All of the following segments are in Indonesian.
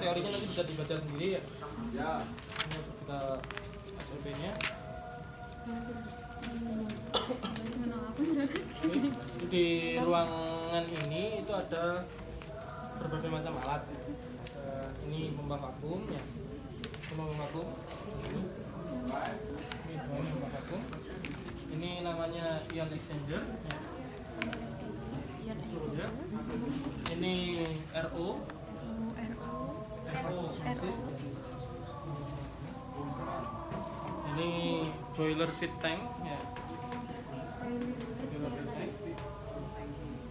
teorinya nanti bisa dibaca sendiri ya. Ya. Ini untuk kita SOP-nya. Di ruangan ini itu ada berbagai macam alat. Ini pompa vakum ya. Pompa vakum. Ini pompa vakum. Ini namanya ion exchanger. Ya. Ya. Ini RO. Osmosis. Ini boiler feed tank ya. Boiler feed tank.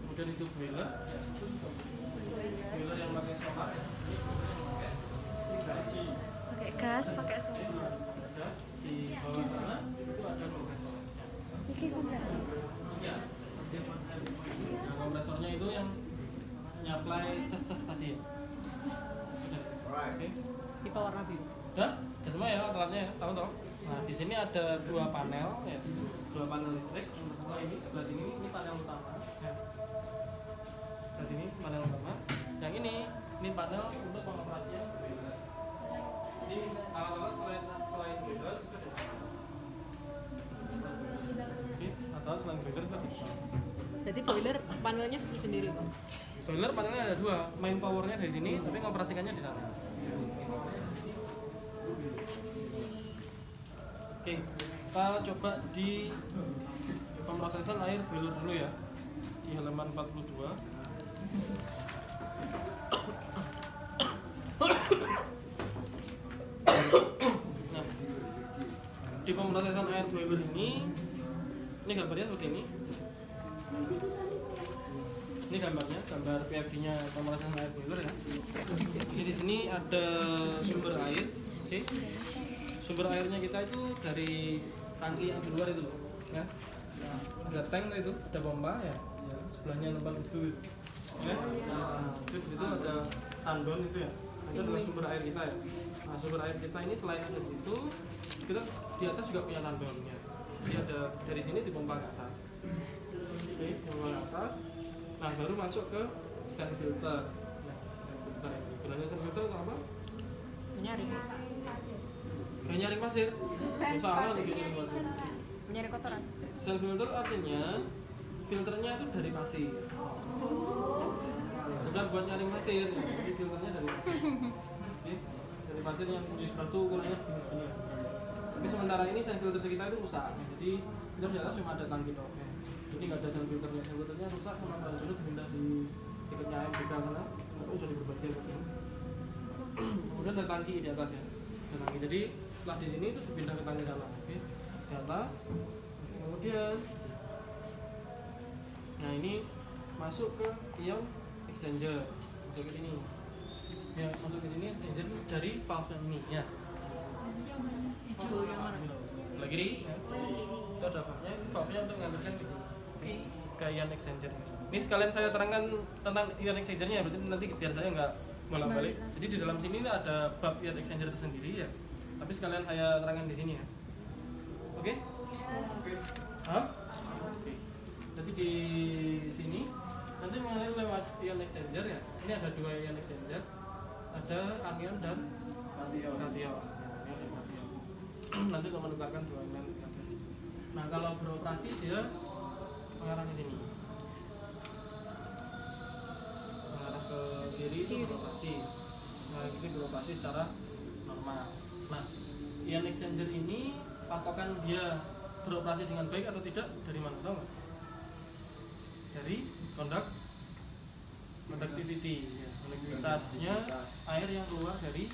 Kemudian itu boiler yang pakai solar ya. Pakai gas, pakai solar. Di bawah sana itu ada kompresor. Ini kompresor. Ya. Nah, kompresornya itu yang nyuplai cas-cas tadi ya. Oke. Pipa warna biru. Ya, semua ya alatnya ya, tahu. Nah, di sini ada dua panel ya, dua panel listrik. Yang pertama ini sebelah sini ini panel utama. Ya. Sebelah sini panel utama. Yang ini panel untuk pengoperasian boiler. Jadi alat-alat selain boiler itu ada. Oke, atau selain boiler itu ada. Jadi boiler panelnya khusus sendiri, Pak. Boiler panelnya ada dua, main powernya dari sini, tapi mengoperasikannya di sana. Oke, kita coba di pemrosesan air boiler dulu ya, di halaman 42. Nah, di pemrosesan air boiler ini gambarnya seperti ini. Ini gambarnya, gambar PFD-nya pemrosesan air boiler ya. Jadi di sini ada sumber air, oke. Sumber airnya kita itu dari tangki yang di luar itu loh, ya. Nah, ada tank itu, ada pompa ya. Sebelahnya lubang itu, ya. Nah, itu di situ ada tandon itu ya. Itu adalah sumber air kita ya. Nah, sumber air kita ini selain ada di situ, kita di atas juga punya tandonnya. Jadi ada dari sini dipompa ke atas. Oke, pompa ke atas. Nah, baru masuk ke sand filter. Nah, sand filter ini. Gunanya sand filter untuk apa? Menyaring. Kayak nyaring pasir. Usaha lagi nyaring pasir. Menyaring kotoran. Sand filter artinya filternya itu dari pasir. Bukan buat nyaring pasir, ya. Jadi filternya dari pasir. Oke, dari pasir yang jenis batu ukurannya segini. Tapi sementara ini sand filter kita itu rusak. Jadi kita ternyata cuma ada tangki doang. Ini nggak ada sand filternya. Sand filternya rusak, kenapa dulu dipindah di dekatnya AMBK mana? Itu sudah diperbaiki. Kemudian ada tangki di atas ya. Ada tangki. Jadi setelah di sini itu dipindah ke tangki dalam. Oke, di atas. Kemudian, nah ini masuk ke ion exchanger. Masuk ke sini. Ya, masuk ke sini exchanger dari valve ini ya. Hijau yang mana? Sebelah kiri ya. Itu ada valve-nya. Valve-nya untuk mengalirkan ke sini. Ke ion exchanger. Ini sekalian saya terangkan tentang ion exchanger-nya, berarti nanti biar saya nggak bolak-balik. Jadi di dalam sini ada bab ion exchanger tersendiri ya. Tapi sekalian saya terangkan di sini ya. Oke? Hah? Oke. Jadi di sini nanti mengalir lewat ion exchanger ya. Ini ada dua ion exchanger. Ada anion dan kation. Nanti untuk menukarkan dua ion. Nah, kalau beroperasi dia mengarah ke sini. Mengarah ke kiri itu beroperasi. Nah, ini beroperasi secara normal. Nah, ion exchanger ini patokan dia beroperasi dengan baik atau tidak dari mana, tahu nggak? Dari conductivity, ya, konductivitasnya air yang keluar dari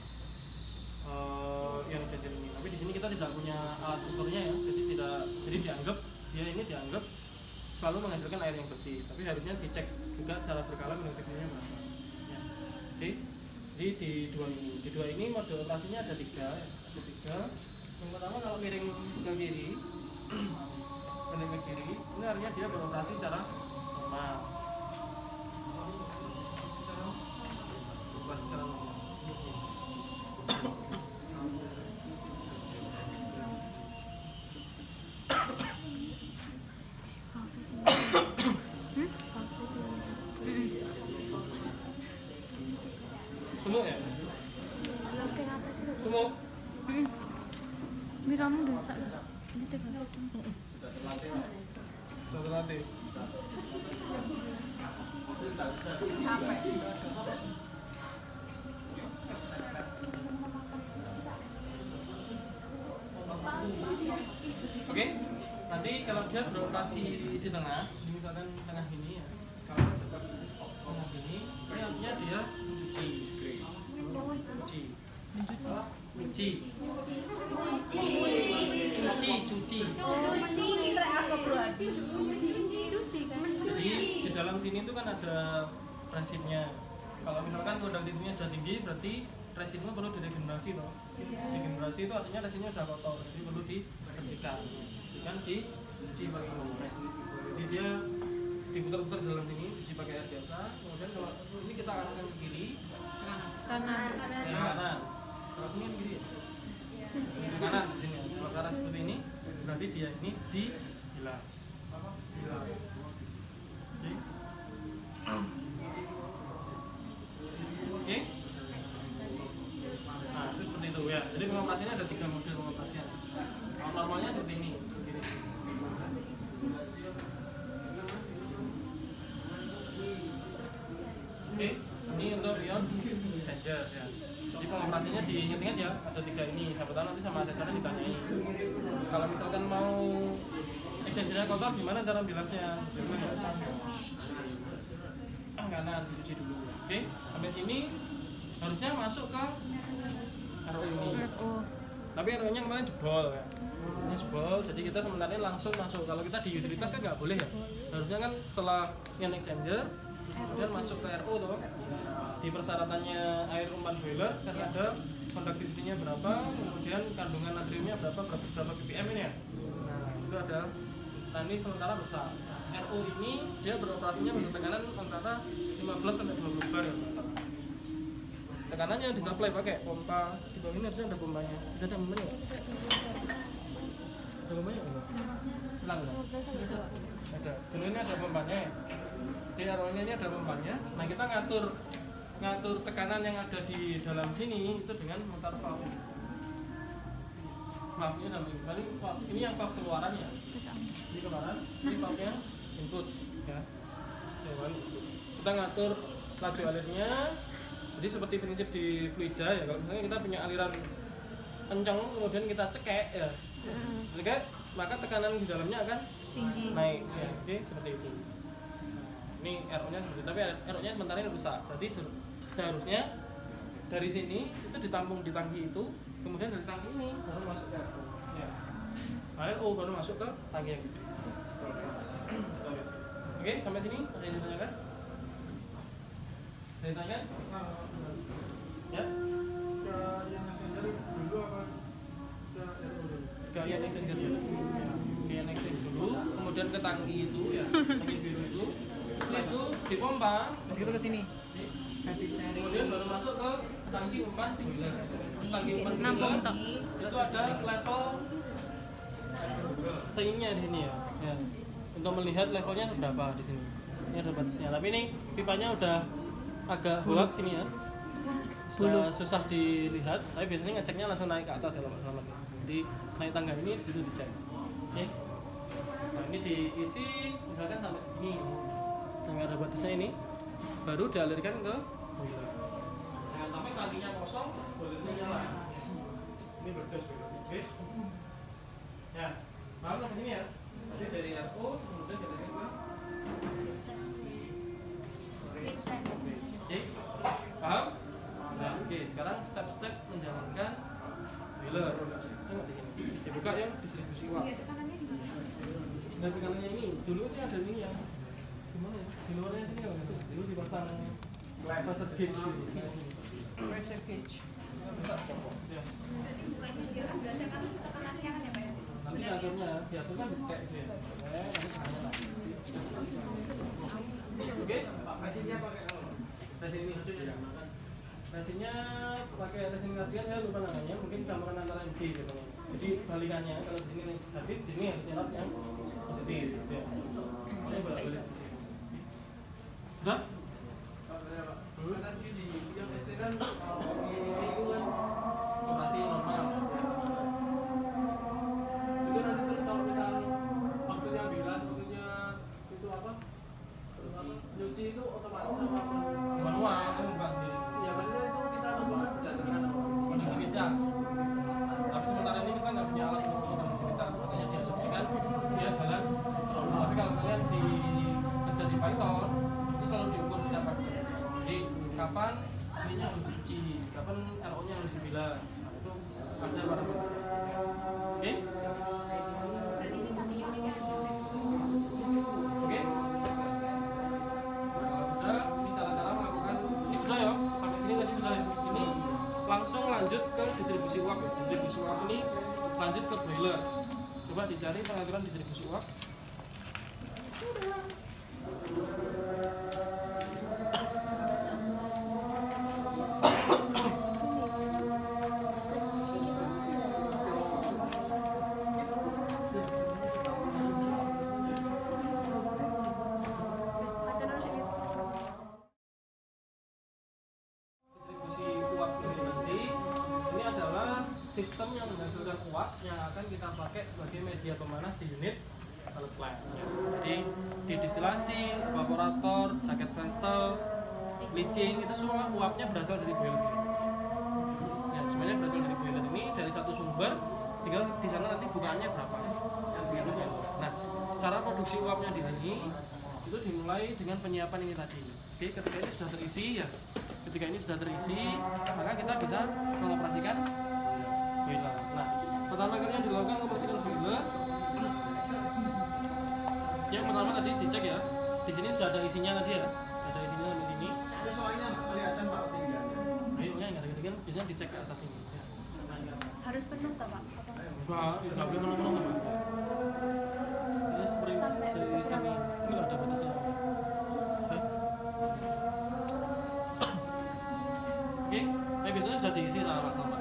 ion exchanger ini. Tapi di sini kita tidak punya alat ukurnya ya, jadi dianggap selalu menghasilkan air yang bersih. Tapi harusnya dicek juga secara berkala konductivitasnya berapa. Ya. Oke. Jadi di dua ini mode operasinya ada tiga. Yang pertama kalau miring ke kiri, ini artinya dia beroperasi secara normal. Beroperasi secara normal. Semua ya? Miramu dosa. Ini tegal. Satu lantai. Oke, nanti kalau dia beroperasi di tengah, misalkan tengah ini ya, kalau dekat tengah ini, ini artinya dia cuci, Jadi di dalam sini itu kan ada resinnya. Kalau misalkan konduktivitasnya sudah tinggi, berarti resinnya perlu diregenerasi toh. Regenerasi itu artinya resinnya sudah kotor, jadi perlu dibersihkan. Kan dicuci pakai air. Jadi dia diputar-putar di dalam sini, dicuci pakai air biasa. Kemudian kalau ini kita arahkan ke kiri, Kanan. kanan. Kalau sini kan kiri. Ke kanan di sini. Kalau ke arah seperti ini, berarti dia ini dibilas. Oke. Nah, itu seperti itu ya. Jadi pengoperasiannya ada 3 model pengoperasian. Normalnya seperti ini. Oke, ini untuk ion exchanger ya. Jadi pengoperasiannya diingat-ingat ya, ada 3 ini. Siapa tahu nanti sama asesornya ditanyai. Kalau misalkan mau exchanger kotor, gimana cara bilasnya? Kanan dicuci dulu. Oke, sampai sini harusnya masuk ke RO ini. Tapi RO-nya kemarin jebol ya. Ini jebol, jadi kita sebenarnya langsung masuk. Kalau kita di utilitas kan nggak boleh ya. Harusnya kan setelah ion exchanger kemudian masuk ke RO toh. Di persyaratannya air umpan boiler kan ada konduktivitinya berapa, kemudian kandungan natriumnya berapa ppm ini ya. Nah, itu ada. Nah, ini sementara rusak. RO ini dia beroperasinya pada tekanan antara 15 sampai 20 bar ya. Tekanannya disuplai pakai pompa. Di bawah ini harusnya ada pompanya. Bisa ada pompanya nggak? Ada pompanya nggak? Hilang nggak? Ada. Dulu ini ada pompanya. Di RO-nya ini ada pompanya. Nah, kita ngatur tekanan yang ada di dalam sini itu dengan memutar valve. Valve-nya namanya. Kali ini yang valve keluarannya. Ini keluaran, ini valve-nya input ya. Kita ngatur laju alirnya. Jadi seperti prinsip di fluida ya, kalau misalnya kita punya aliran kencang kemudian kita cekek ya, cekek maka tekanan di dalamnya akan Tinggi. naik ya. Oke, seperti itu. Ini RO-nya seperti itu, tapi RO-nya sementara ini rusak. Berarti seharusnya dari sini itu ditampung di tangki itu, kemudian dari tangki ini baru masuk ke RO ya. RO baru masuk ke tangki yang gede. Oke, sampai sini ada yang ditanyakan? Ada yang ditanyakan? Ya? Ke yang exchanger dulu. Ke yang exchanger dulu, kemudian ke tangki itu ya, tangki biru itu. Setelah itu dipompa, Terus kita ke sini. Habis dari kemudian baru masuk ke tangki umpan boiler. Tangki umpan Nampung boiler tok. itu ada level seinnya di sini ya. Ya. Untuk melihat levelnya berapa di sini. Ini ada batasnya. Tapi ini pipanya udah agak bolak sini ya. Susah dilihat. Tapi biasanya ngeceknya langsung naik ke atas ya Pak Selamat. Jadi naik tangga ini di situ dicek. Oke. Nah ini diisi misalkan sampai segini. Yang ada batasnya ini baru dialirkan ke boiler. Jangan sampai tangkinya kosong, boilernya nyala. Ini bergas boiler. Oke. Ya, paham sampai sini ya? Jadi dari RO kemudian dialirkan ke oke, paham? Nah, oke, sekarang step-step menjalankan boiler. Tengok di sini. Dibuka yang distribusi uap. Nah, tekanannya ini dulu ini ada ini ya. Gimana ya? Di luarnya sini kan dulu dipasang pressure gauge gitu. pressure gauge. Ya. Nanti aturnya diatur kan di sketch ya. Nanti tengahnya lah. Oke, resinnya pakai apa? Resinnya pakai resin karbon, saya lupa namanya, mungkin campuran antara MG gitu. Jadi balikannya kalau di sini negatif, di sini harus nyerap yang positif. Ya. Saya balik. Udah? Kan di yang SD kan operasi normal. lanjut ke boiler. Coba dicari pengaturan distribusi uap. Distribusi uap ini nanti ini adalah sistem yang menghasilkan uap yang akan kita pakai sebagai media pemanas di unit pellet plant. Jadi di distilasi, evaporator, jaket vessel, leaching itu semua uapnya berasal dari boiler ini. Ya, sebenarnya berasal dari boiler ini dari satu sumber, tinggal di sana nanti bukaannya berapa. Nah, cara produksi uapnya di sini itu dimulai dengan penyiapan ini tadi. Oke, ketika ini sudah terisi ya. Ketika ini sudah terisi, maka kita bisa mengoperasikan boiler. Nah, pertama kali yang dilakukan mengoperasikan boiler, yang pertama tadi dicek ya. Di sini sudah ada isinya tadi ya. Ada isinya di sini. Itu soalnya kelihatan Pak ketinggiannya. Ayo, enggak ada ketinggian, biasanya dicek ke atas ini. Harus penuh toh Pak? Enggak boleh menang-menang Pak. Ini seperti di sini. Ini ada batasnya. Oke, biasanya sudah diisi sama Mas Selamat.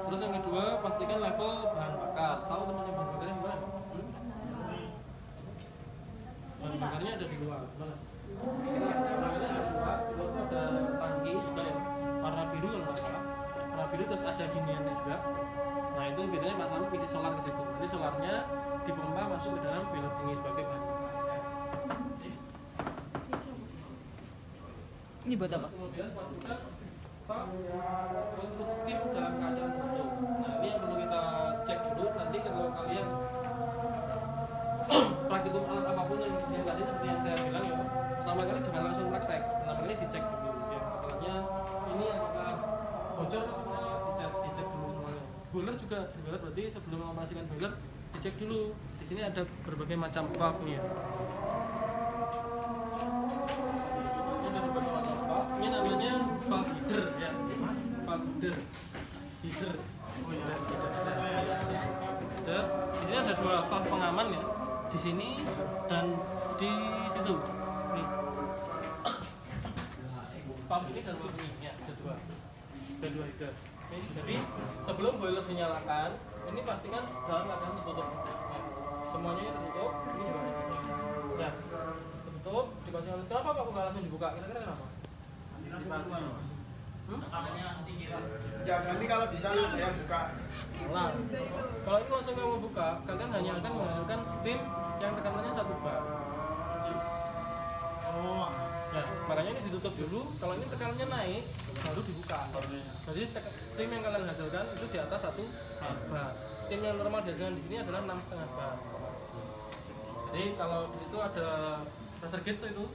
Terus yang kedua, pastikan level bahan bakar. Tahu temannya bahan bakarnya di mana? Bahan bakarnya ada di luar. Mana? Bahan bakarnya ada di luar. Di luar itu ada tangki juga ya. Warna biru kalau nggak salah. Warna biru terus ada giniannya juga. Nah itu biasanya Mas Selamat isi solar ke situ. Nanti solarnya dipompa masuk ke dalam boiler sini sebagai bahan bakar. Ini buat apa? Kemudian pastikan output steam dalam keadaan tertutup. Nah ini yang perlu kita cek dulu. Nanti kalau kalian praktikum alat apapun yang tadi seperti yang saya bilang ya, pertama kali jangan langsung praktek. Pertama kali dicek dulu. Ya, makanya ini apakah bocor atau tidak, dicek dulu semuanya. Boiler juga berarti sebelum mengoperasikan boiler dicek dulu. Di sini ada berbagai macam valve nih ya. Ini namanya valve header ya, valve header. Header. Di sini ada dua valve pengaman ya, di sini dan di situ. Nih. Valve ini dan valve ini ya, ada dua header. Jadi sebelum boiler dinyalakan, ini pastikan dalam keadaan tertutup. Ya. Semuanya ini tertutup, ini juga tertutup. Ya, tertutup. Dipastikan. Kenapa Pak nggak langsung dibuka? Kira-kira kenapa? Jangan nih kalau di sana ada yang buka. Nah, kalau ini langsung kamu buka, kalian hanya akan menghasilkan steam yang tekanannya 1 bar. Oh, Ya, makanya ini ditutup dulu. Kalau ini tekanannya naik, baru dibuka. Jadi steam yang kalian hasilkan itu di atas 1 bar. Steam yang normal dihasilkan di sini adalah 6,5 bar. Jadi kalau di situ ada pressure gauge itu.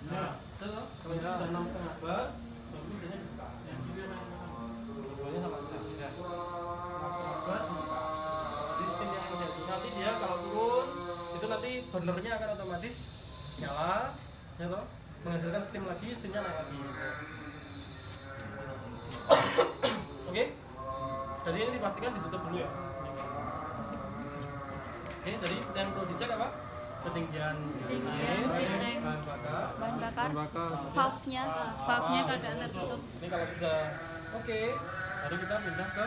Nah, kalau ini sudah 6,5 bar, baru biasanya dibuka. Dua-duanya sama aja. Ya. 6,5 bar dibuka. Jadi steam yang menjadi nanti dia kalau turun itu nanti burnernya akan otomatis nyala, ya toh, menghasilkan steam lagi, steamnya naik lagi. Oke? Jadi ini dipastikan ditutup dulu ya. Oke, jadi yang perlu dicek apa? Ketinggian air, bahan bakar, Valve-nya keadaan tertutup. Ini kalau sudah oke, baru kita pindah ke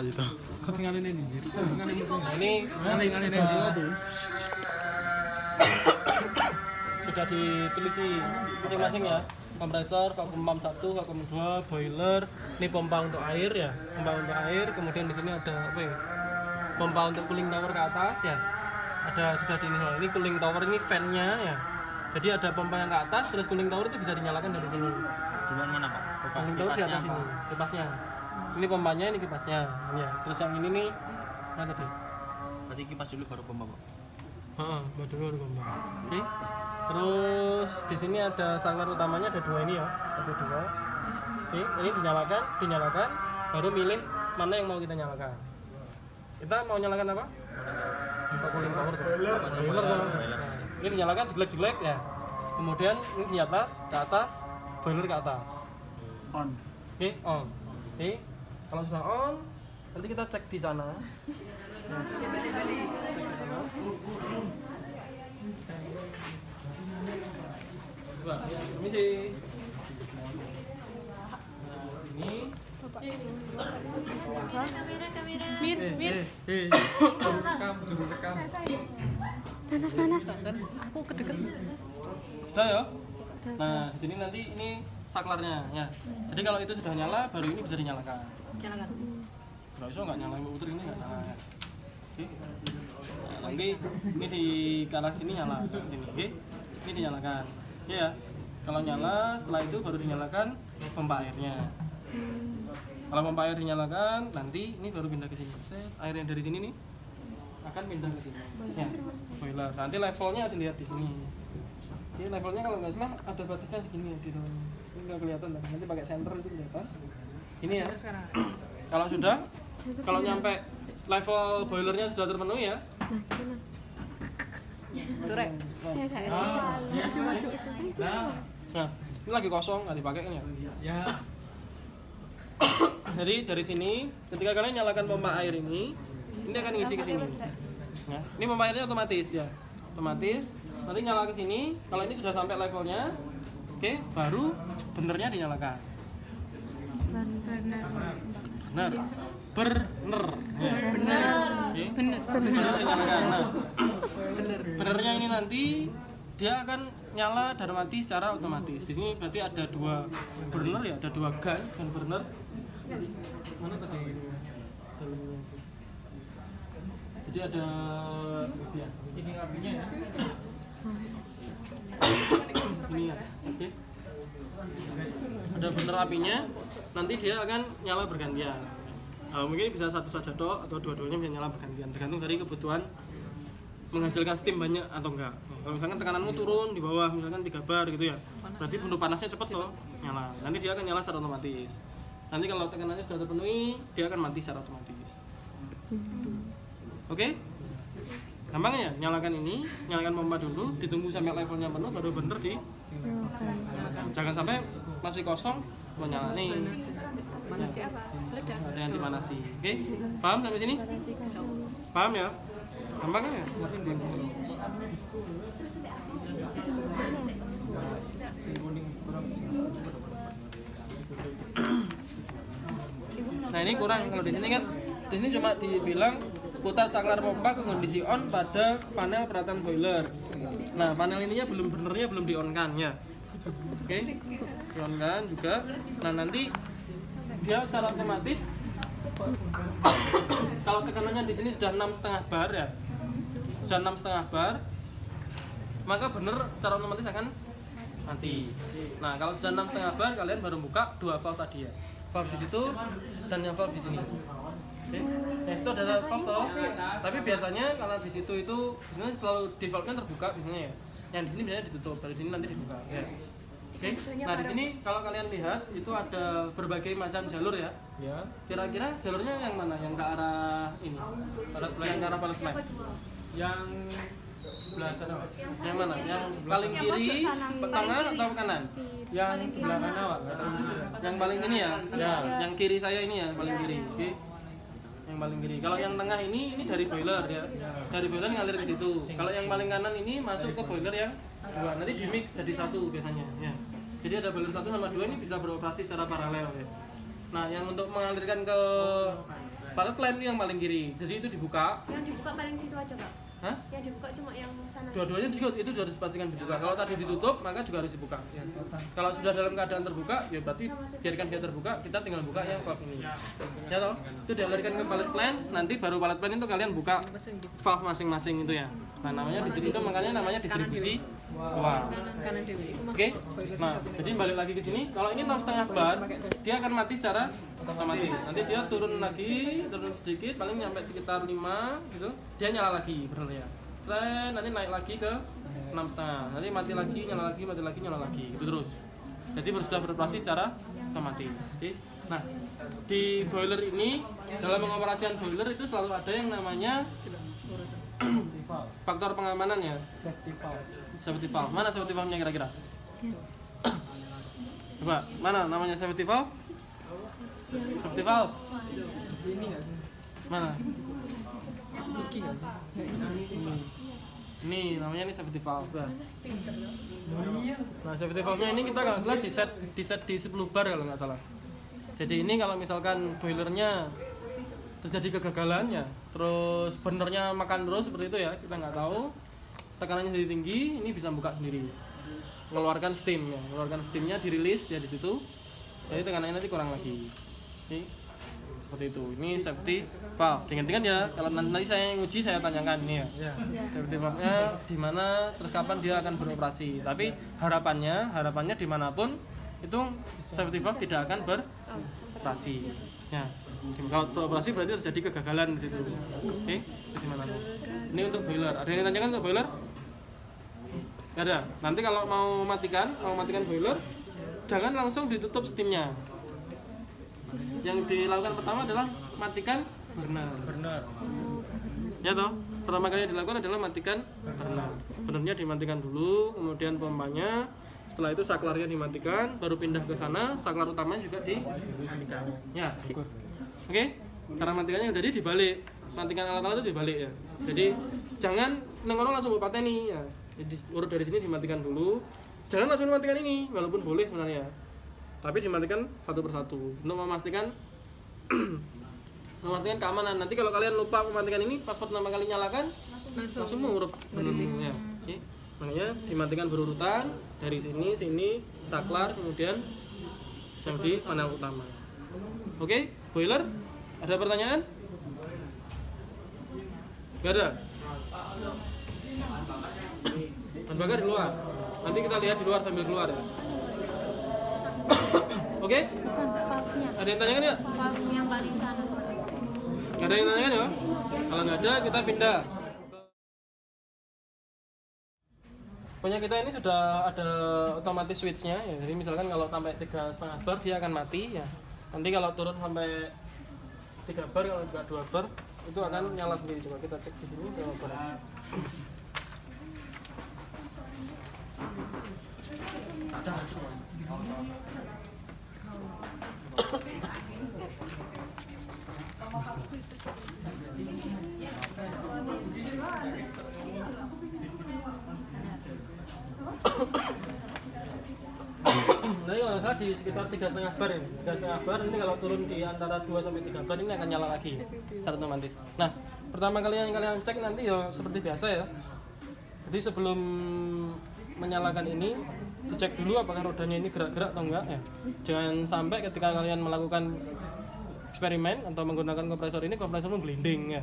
apa itu? Nah, ini sudah ditulis masing-masing ya, kompresor, vakum pump 1, vakum 2, boiler, ini pompa untuk air ya, pompa untuk air, kemudian di sini ada apa ya? Pompa untuk cooling tower ke atas ya. Ada sudah diinisial. Ini cooling tower, ini fan-nya ya. Jadi ada pompa yang ke atas, terus cooling tower itu bisa dinyalakan dari sini. Duluan mana Pak? Cooling tower di atas ini, kipasnya. Ini pompanya, ini kipasnya. Ini ya. Terus yang ini nih, mana tadi? Berarti kipas dulu baru pompa Pak? Mode baru kompak. Oke. Terus di sini ada saklar utamanya, ada dua ini ya, ada dua. Oke, ini dinyalakan, baru milih mana yang mau kita nyalakan. Kita mau nyalakan apa? Cooling tower tuh. Boiler tuh. Ini dinyalakan jelek-jelek ya. Kemudian ini di atas, ke atas, boiler ke atas. On. Oke, on. Oke. Kalau sudah on, nanti kita cek di sana. Coba, ya, permisi. Ini Kamera. Mir. Nanas. Aku kedekat. sudah ya. Nah, di sini nanti ini saklarnya ya. Jadi kalau itu sudah nyala, baru ini bisa dinyalakan. Nyalakan. Kalau iso nggak nyala puter ini nggak nyala. Oke. Nah, nanti ini di arah sini nyala, ke sini. Oke. Ini dinyalakan. Ya. Kalau nyala, setelah itu baru dinyalakan pompa airnya. Kalau pompa air dinyalakan, nanti ini baru pindah ke sini. Air yang dari sini nih akan pindah ke sini. Ya, boiler. Nanti levelnya dilihat di sini. Jadi levelnya kalau nggak salah ada batasnya segini ya di dalamnya. Ini nggak kelihatan, nanti pakai senter itu kelihatan. Ini ya. Sekarang. Kalau sudah, kalau nyampe level boilernya sudah terpenuhi ya. Turek. Nah, ini lagi kosong, nggak dipakai kan ya? Ya. Jadi dari sini, ketika kalian nyalakan pompa air ini akan ngisi ke sini. Ya, ini pompa airnya otomatis ya, otomatis. Nanti nyala ke sini. Kalau ini sudah sampai levelnya, oke, baru burnernya dinyalakan. Benar. Burner. Ya. Oke. Burner dinyalakan. Nah, burnernya ini nanti dia akan nyala dan mati secara otomatis. Di sini berarti ada dua burner ya, ada dua gun dan burner. Mana tadi? Jadi ada ini apinya ya. Ini ya. Oke. Ada burner apinya. Nanti dia akan nyala bergantian. Mungkin bisa satu saja dok atau dua-duanya bisa nyala bergantian, tergantung dari kebutuhan menghasilkan steam banyak atau enggak. Kalau misalkan tekananmu turun di bawah misalkan 3 bar gitu ya, berarti bunuh panasnya cepat loh nyala. Nanti dia akan nyala secara otomatis. Nanti kalau tekanannya sudah terpenuhi, dia akan mati secara otomatis. Oke? Gampang ya, nyalakan ini, nyalakan pompa dulu, ditunggu sampai levelnya penuh, baru bener di nyalakan. Jangan sampai masih kosong, mau nyala nih. Manasi apa? Ledak. Ada yang dimanasi. Oke? Paham sampai sini? Paham ya? Gampang kan ya? Nah ini kurang kalau di sini kan, di sini cuma dibilang putar saklar pompa ke kondisi on pada panel perataan boiler. Nah panel ininya burnernya belum di on kan ya. Oke, di on kan juga. Nah nanti dia secara otomatis kalau tekanannya di sini sudah 6,5 bar ya, sudah 6,5 bar, maka bener secara otomatis akan mati. Nah kalau sudah 6,5 bar, kalian baru buka dua valve tadi ya, valve di situ dan yang valve di sini. Oke, nah itu ada valve toh. Tapi biasanya kalau di situ itu biasanya selalu defaultnya terbuka biasanya ya. Yang di sini biasanya ditutup, dari sini nanti dibuka. Ya. Oke, nah di sini kalau kalian lihat itu ada berbagai macam jalur ya. Ya. Kira-kira jalurnya yang mana? Yang ke arah ini? Yang ke arah pilot plant. Yang sebelah sana. Yang mana? Yang paling kiri, kanan atau kanan? Yang sebelah kanan, Pak. Yang paling ini ya? Ya. Yang kiri saya ini ya, paling kiri. Oke. Yang paling kiri. Kalau yang tengah ini dari boiler ya. Dari boiler ngalir ke situ. Kalau yang paling kanan ini masuk ke boiler yang dua. Nanti di mix jadi satu biasanya ya. Jadi ada boiler 1 sama 2 ini bisa beroperasi secara paralel ya. Nah, yang untuk mengalirkan ke pilot plant ini yang paling kiri. Jadi itu dibuka. Yang dibuka paling situ aja, Pak. Hah? Yang dibuka cuma yang sana. Dua-duanya juga itu harus pastikan dibuka. Kalau tadi ditutup, maka juga harus dibuka. Kalau sudah dalam keadaan terbuka, ya berarti biarkan dia terbuka. Kita tinggal buka yang valve ini. Ya toh? Itu dialirkan ke pilot plant. Nanti baru pilot plant itu kalian buka valve masing-masing itu ya. Nah, namanya di sini itu makanya namanya distribusi. Wah. Kanan dewi. Oke. Nah, jadi balik lagi ke sini. Kalau ini 6,5 bar, dia akan mati secara otomatis. Nanti dia turun lagi, turun sedikit, paling nyampe sekitar 5 gitu. Dia nyala lagi bener ya. Selain nanti naik lagi ke 6,5. Nanti mati lagi, nyala lagi, mati lagi, nyala lagi. Itu terus. Jadi sudah beroperasi secara otomatis. Oke. Nah, di boiler ini dalam pengoperasian boiler itu selalu ada yang namanya faktor pengamanan ya. Safety valve. Mana safety valve-nya kira-kira? Coba, mana namanya safety valve? Safety valve. Mana? Ini namanya ini safety valve. Nah, safety valve-nya ini kita kalau nggak salah di set di 10 bar kalau nggak salah. Jadi ini kalau misalkan boilernya terjadi kegagalan ya, terus burnernya makan terus seperti itu ya, kita nggak tahu, tekanannya jadi tinggi, ini bisa buka sendiri, mengeluarkan steam ya, mengeluarkan steamnya dirilis ya di situ, jadi tekanannya nanti kurang lagi. Ini seperti itu. Ini safety valve. Ingat-ingat ya, kalau nanti saya nguji saya tanyakan ini ya. Safety valve-nya di mana, terus kapan dia akan beroperasi. Tapi harapannya dimanapun itu safety valve tidak akan beroperasi. Ya. Kalau beroperasi berarti terjadi kegagalan di situ. Oke, di mana tuh? Ini untuk boiler. Ada yang tanyakan untuk boiler? Nggak ada. Nanti kalau mau matikan boiler, jangan langsung ditutup steamnya. Yang dilakukan pertama adalah matikan burner. Ya toh, pertama kali yang dilakukan adalah matikan burner. Burnernya dimatikan dulu, kemudian pompanya. Setelah itu saklarnya dimatikan, baru pindah ke sana, saklar utamanya juga dimatikan. Ya. Oke, cara matikannya jadi dibalik, matikan alat-alat itu dibalik ya. Jadi jangan nengono langsung buat pateni ya. Jadi urut dari sini dimatikan dulu. Jangan langsung dimatikan ini, walaupun boleh sebenarnya. Tapi dimatikan satu persatu untuk memastikan keamanan. Nanti kalau kalian lupa mematikan ini, pas pertama kali nyalakan langsung mengurup bunyinya. Oke. Makanya dimatikan berurutan dari sini, saklar, kemudian di panel utama. Oke, boiler. Ada pertanyaan? Gak ada. Dan bakar di luar. Nanti kita lihat di luar sambil keluar ya. Oke? Bukan valve-nya. Ada yang tanyakan ya? Valve yang paling sana. Gak ada yang tanyakan ya? Kalau nggak ada, kita pindah. Punya kita ini sudah ada otomatis switch-nya ya. Jadi misalkan kalau sampai 3,5 bar dia akan mati ya. Nanti kalau turun sampai 3 bar, kalau juga 2 bar itu akan nyala sendiri. Coba kita cek di sini berapa bar. Nah, kalau salah di sekitar 3,5 bar ini. 3,5 bar ini kalau turun di antara 2 sampai 3 bar ini akan nyala lagi secara otomatis. Nah, pertama kali yang kalian cek nanti ya seperti biasa ya. Jadi sebelum menyalakan ini dicek dulu apakah rodanya ini gerak-gerak atau enggak ya. Jangan sampai ketika kalian melakukan eksperimen atau menggunakan kompresor ini kompresormu gelinding ya.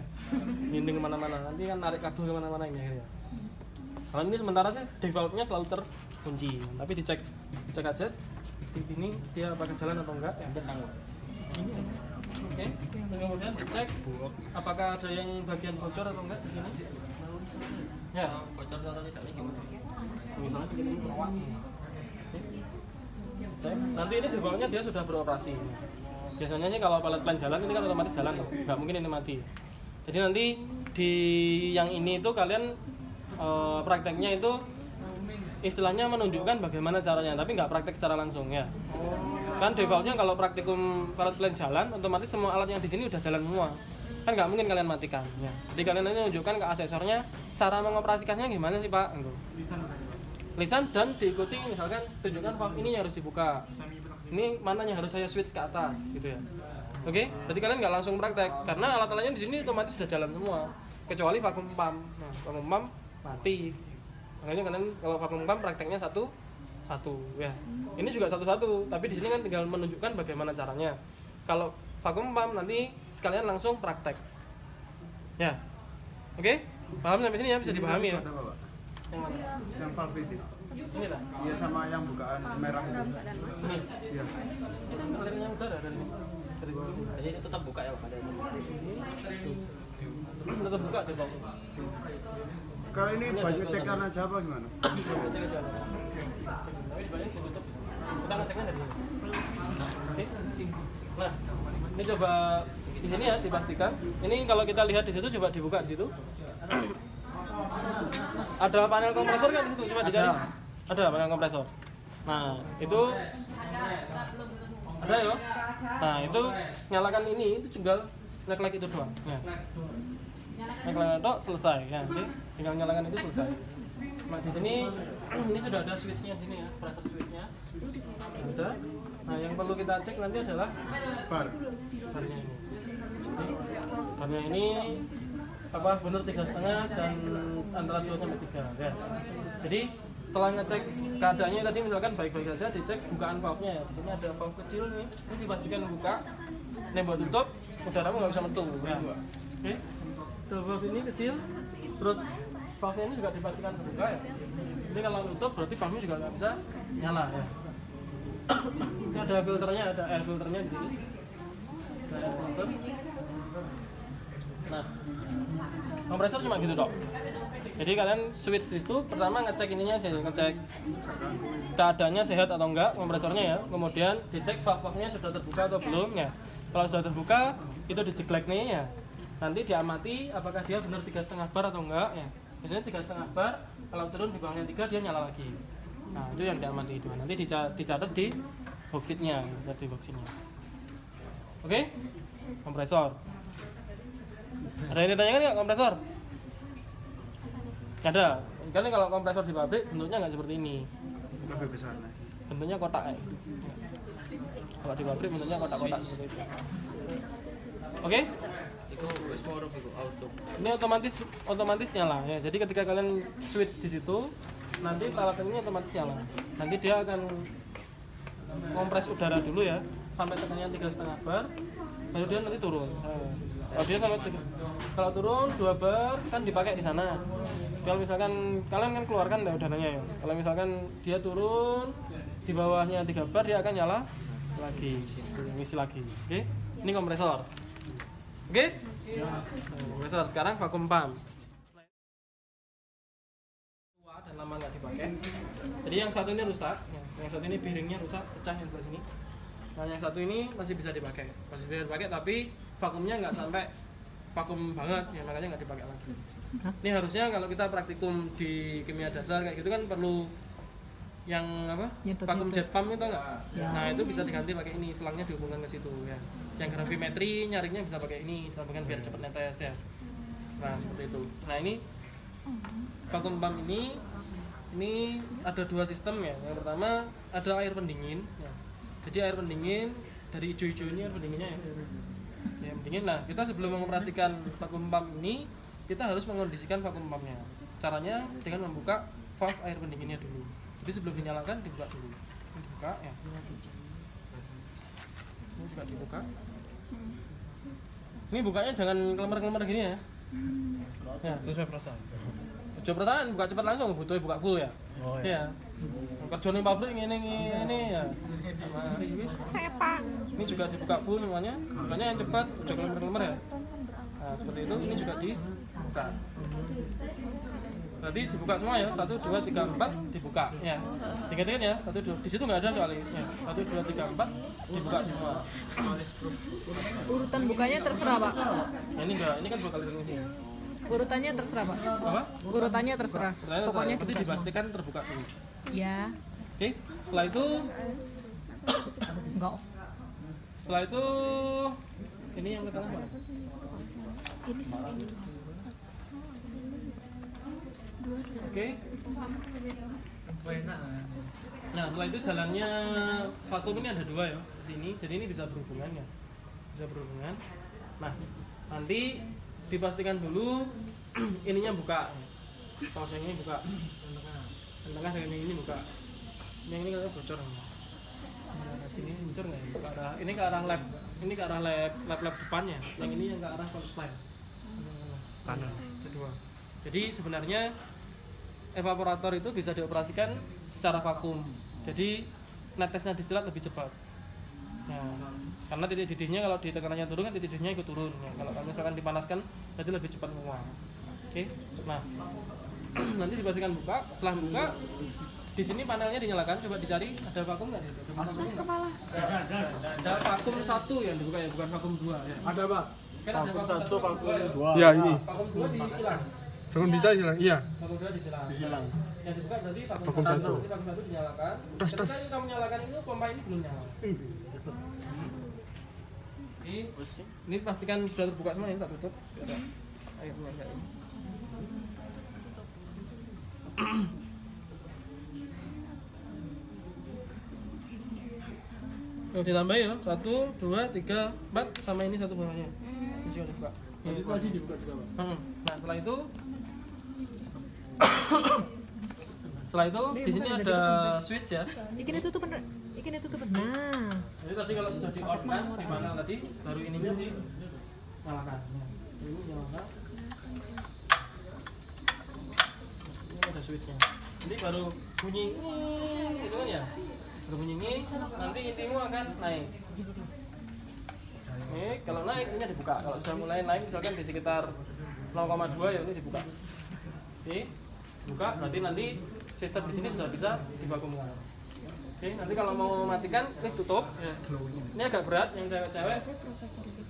Gelinding kemana-mana, nanti kan narik kabel kemana-mana ini akhirnya. Kalau ini sementara sih defaultnya selalu terkunci, tapi dicek aja di sini dia apakah jalan atau enggak ya. Ini oke. Kemudian dicek apakah ada yang bagian bocor atau enggak di sini. Ya, bocor atau tidak ini gimana? Misalnya bikin ini keluar. Cek. Nanti ini defaultnya dia sudah beroperasi. Biasanya sih kalau pelet plan jalan ini kan otomatis jalan, nggak mungkin ini mati. Jadi nanti di yang ini itu kalian prakteknya itu istilahnya menunjukkan bagaimana caranya, tapi nggak praktek secara langsung ya. Kan defaultnya kalau praktikum pelet plan jalan, otomatis semua alat yang di sini udah jalan semua. Kan nggak mungkin kalian matikan. Ya. Jadi kalian nanti menunjukkan ke asesornya cara mengoperasikannya gimana sih Pak? Lisan dan diikuti misalkan tunjukkan valve ini yang harus dibuka. Ini mana yang harus saya switch ke atas gitu ya. Oke, berarti kalian nggak langsung praktek karena alat-alatnya di sini otomatis sudah jalan semua kecuali vacuum pump. Nah, vacuum pump mati. Makanya kalian kalau vacuum pump prakteknya satu ya. Ini juga satu, tapi di sini kan tinggal menunjukkan bagaimana caranya. Kalau vacuum pump nanti sekalian langsung praktek. Ya. Oke? Paham sampai sini ya, bisa dipahami ya. Yang mana? Yang valve itu. Ini lah. Iya, sama yang bukaan merah itu. Ini. Iya. Ini alirannya udara dari bawah. Jadi ini tetap buka ya Pak? Ini tetap buka di bawah. Kalau ini Ini buat ada ngecekkan filter. aja apa gimana? Cek aja. Tapi di banyak ditutup. Kita ngeceknya dari sini. Oke. Nah, ini coba di sini ya dipastikan. Ini kalau kita lihat di situ coba dibuka di situ. Ada panel kompresor kan di situ? Coba dicari. Ada panel kompresor. Nah, itu ada ya. Nah, itu nyalakan ini itu tinggal nyalakan itu doang. Ya. Nyalakan itu selesai ya. Oke. Tinggal nyalakan itu selesai. Nah, di sini ini sudah ada switch-nya di sini ya, pressure switch-nya. Ada. Nah, yang perlu kita cek nanti adalah Bar. barnya ini. Jadi, barnya ini apa benar 3,5 dan antara 2 sampai 3 ya. Jadi setelah ngecek keadaannya tadi misalkan baik-baik saja, dicek bukaan valve-nya ya. Di sini ada valve kecil nih, ini dipastikan buka. Ini buat tutup, udaramu nggak bisa metu ya. Oke, valve ini kecil, terus valve-nya ini juga dipastikan terbuka ya. Jadi kalau tutup berarti valve-nya juga nggak bisa nyala ya. Ini ada filternya, ada air filternya di sini. Ada air filter. Nah, kompresor cuma gitu dok. Jadi kalian switch itu pertama ngecek ininya aja, ngecek keadaannya sehat atau enggak kompresornya ya. Kemudian dicek valve-nya sudah terbuka atau belum ya. Kalau sudah terbuka itu diceklek nih ya. Nanti diamati apakah dia benar 3,5 bar atau enggak ya. Biasanya 3,5 bar, kalau turun di bawahnya 3 dia nyala lagi. Nah itu yang diamati itu. Nanti dicatat di boxitnya, di boxitnya. Oke, kompresor. Ada yang ditanyakan nggak kompresor? Ada. Karena kalau kompresor di pabrik bentuknya nggak seperti ini. Lebih besar nih. Bentuknya kotak kayak gitu. Kalau di pabrik bentuknya kotak-kotak seperti itu. Oke? Itu wis mau iku auto. Ini otomatis nyala ya. Jadi ketika kalian switch di situ, nanti peralatan ini otomatis nyala. Nanti dia akan kompres udara dulu ya sampai tekanannya 3,5 bar, baru dia nanti turun. Nah, kalau dia sampai kalau turun 2 bar kan dipakai di sana. Kalau misalkan kalian kan keluarkan udaranya ya. Kalau misalkan dia turun di bawahnya 3 bar dia akan nyala lagi, ngisi lagi. Oke? Ini kompresor. Oke? Nah, kompresor sekarang vacuum pump. Tua dan lama nggak dipakai. Jadi yang satu ini rusak, yang satu ini bearingnya rusak, pecah yang sebelah sini. Nah yang satu ini masih bisa dipakai, tapi vakumnya nggak sampai vakum banget, ya makanya nggak dipakai lagi. Ini harusnya kalau kita praktikum di kimia dasar kayak gitu kan perlu yang apa? Vakum jet pump itu enggak? Ya. Nah itu bisa diganti pakai ini, selangnya dihubungkan ke situ ya. Yang gravimetri nyaringnya bisa pakai ini, disambungkan biar cepat netes ya. Nah seperti itu. Nah ini vakum pump ini ada 2 sistem ya. Yang pertama ada air pendingin. Ya. Jadi air pendingin dari hijau-hijau ini air pendinginnya ya. Ya pendingin. Nah kita sebelum mengoperasikan vakum pump ini kita harus mengondisikan vakum pumpnya. Caranya dengan membuka valve air pendinginnya dulu. Jadi sebelum dinyalakan dibuka dulu. Ini dibuka ya. Ini juga dibuka. Ini bukanya jangan kelemar-kelemar gini ya. Ya. Sesuai perasaan. Coba perasaan buka cepat langsung, butuh buka full ya. Oh Iya. Kerjanya pabrik ini ya. Sama ini. Saya Pak. Ini juga dibuka full semuanya. Makanya yang cepat, jangan kelemar-kelemar ya. Nah, seperti itu ini juga dibuka. Berarti dibuka semua ya. 1 2 3 4 dibuka ya. Tiga-tiga ya. 1 2. Di situ nggak ada soalnya. Ya. 1 2 3 4 dibuka semua. Urutan bukanya terserah, Pak. Ya, ini enggak, ini kan 2 kali ini. Urutannya terserah, Pak. Apa? Urutannya terserah. Pokoknya Pokoknya pasti kita semua. dipastikan terbuka dulu. Ya. Oke. Setelah itu Enggak. Setelah itu ini yang kita apa? Ini sampai ini Oke. Nah, setelah itu jalannya vakum ini ada 2 ya, ke sini. Jadi ini bisa berhubungan ya. Bisa berhubungan. Nah, nanti dipastikan dulu ininya buka. Valve ini buka. Yang tengah dengan yang ini buka. Yang ini katanya bocor. Nah, sini bocor nggak ya? Ke arah ini ke arah lab. Ini ke arah lab depannya. Yang ini yang ke arah pipeline. Kanan. Kedua. Jadi sebenarnya evaporator itu bisa dioperasikan secara vakum. Jadi netesnya distilat lebih cepat. Nah, karena titik didihnya kalau di tekanannya turun kan titik didihnya ikut turun. Ya, kalau misalkan dipanaskan berarti lebih cepat menguap. Oke. Nah, Nanti dipastikan buka. Setelah buka, di sini panelnya dinyalakan. Coba dicari ada vakum nggak? Di situ? Ada vakum nggak? Kepala. Ada vakum 1 yang dibuka ya, bukan vakum 2 ya. Ada Pak. Kan ada vakum 1, vakum 2. Iya ini. Vakum 2 disilang. Vakum bisa silang. Iya. Vakum 2 disilang. Disilang. Yang dibuka berarti vakum Vakum 1. satu. Jadi vakum 1 dinyalakan. Tes, Ketika tes. kamu nyalakan ini, pompa ini belum nyala. Ini pastikan sudah terbuka semua, ini tak tutup. Biar ada airnya kayak ini. Oh, ditambah ya, 1, 2, 3, 4 sama ini satu bawahnya. Ini sudah dibuka. Itu tadi dibuka juga Pak. Nah, setelah itu di sini ada switch ya. Ikan itu tuh bener. Ikan itu tuh bener. Nah. Jadi tadi kalau sudah di on kan, di mana tadi baru ininya dinyalakan. Ini nyalakan. Ini ada switchnya. Ini baru bunyi gitu kan ya. Baru bunyi nanti intimu akan naik. Ini kalau naik ini dibuka. Kalau sudah mulai naik misalkan di sekitar 0,2 ya ini dibuka. Oke, buka berarti nanti sistem di sini sudah bisa divakumkan. Oke, nanti kalau mau matikan ini tutup. Ya. Ini agak berat yang cewek-cewek.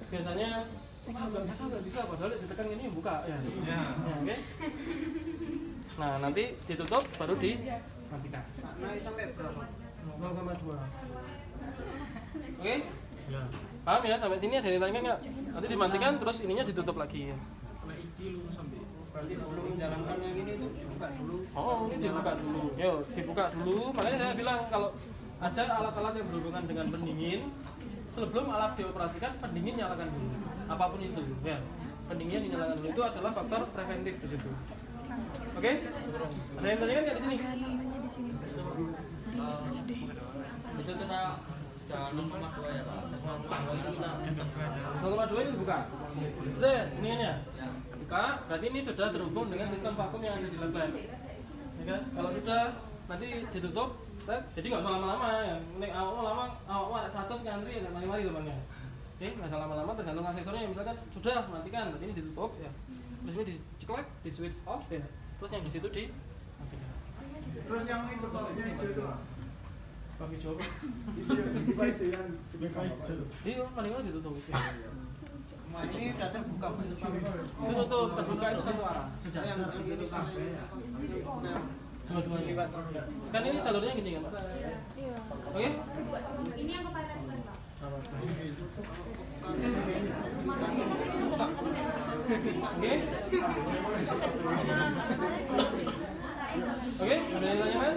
Biasanya nggak bisa padahal ditekan ini buka ya. Ya, oke. Nah, nanti ditutup baru dimatikan. Naik sampai berapa? 0,2. Oke? Ya. Paham ya? Sampai sini ada yang tanya nggak? Nanti dimatikan terus ininya ditutup lagi ya. Berarti sebelum menjalankan yang ini itu dibuka dulu. Oh, ini dibuka dulu. Yo, dibuka dulu. Makanya saya bilang kalau ada alat-alat yang berhubungan dengan pendingin, sebelum alat dioperasikan, pendingin nyalakan dulu. Apapun itu, ya. Pendingin dinyalakan dulu itu adalah faktor preventif di situ. Oke? Ada yang tanya nggak di sini? Namanya di sini. Di Bisa kita sudah 0,2 ya Pak. 0,2 itu kita 0,2 ini dibuka. Set, ini ya. Buka, berarti ini sudah terhubung dengan sistem vakum yang ada di lab. Ya kan? Kalau sudah nanti ditutup, set, jadi nggak usah lama-lama ya. Nek awak ada 100 ngantri ya mari-mari temannya. Oke, nggak usah lama-lama tergantung aksesornya. Misalkan sudah matikan, berarti ini ditutup ya. Terus ini diceklek, di switch off ya. Terus yang di situ di matikan. Terus yang itu topnya hijau itu Pak. Bagi coba. Itu yang dibuka hijau yang dibuka hijau. Iya, paling ditutup. ini udah terbuka Pak. Itu tuh terbuka itu satu arah. Yang ini sampai ya. Dua-duanya. Kan ini jalurnya gini kan? Iya. Oke? Ini yang kepada teman Pak. Oke? Oke? Ada yang tanya kan?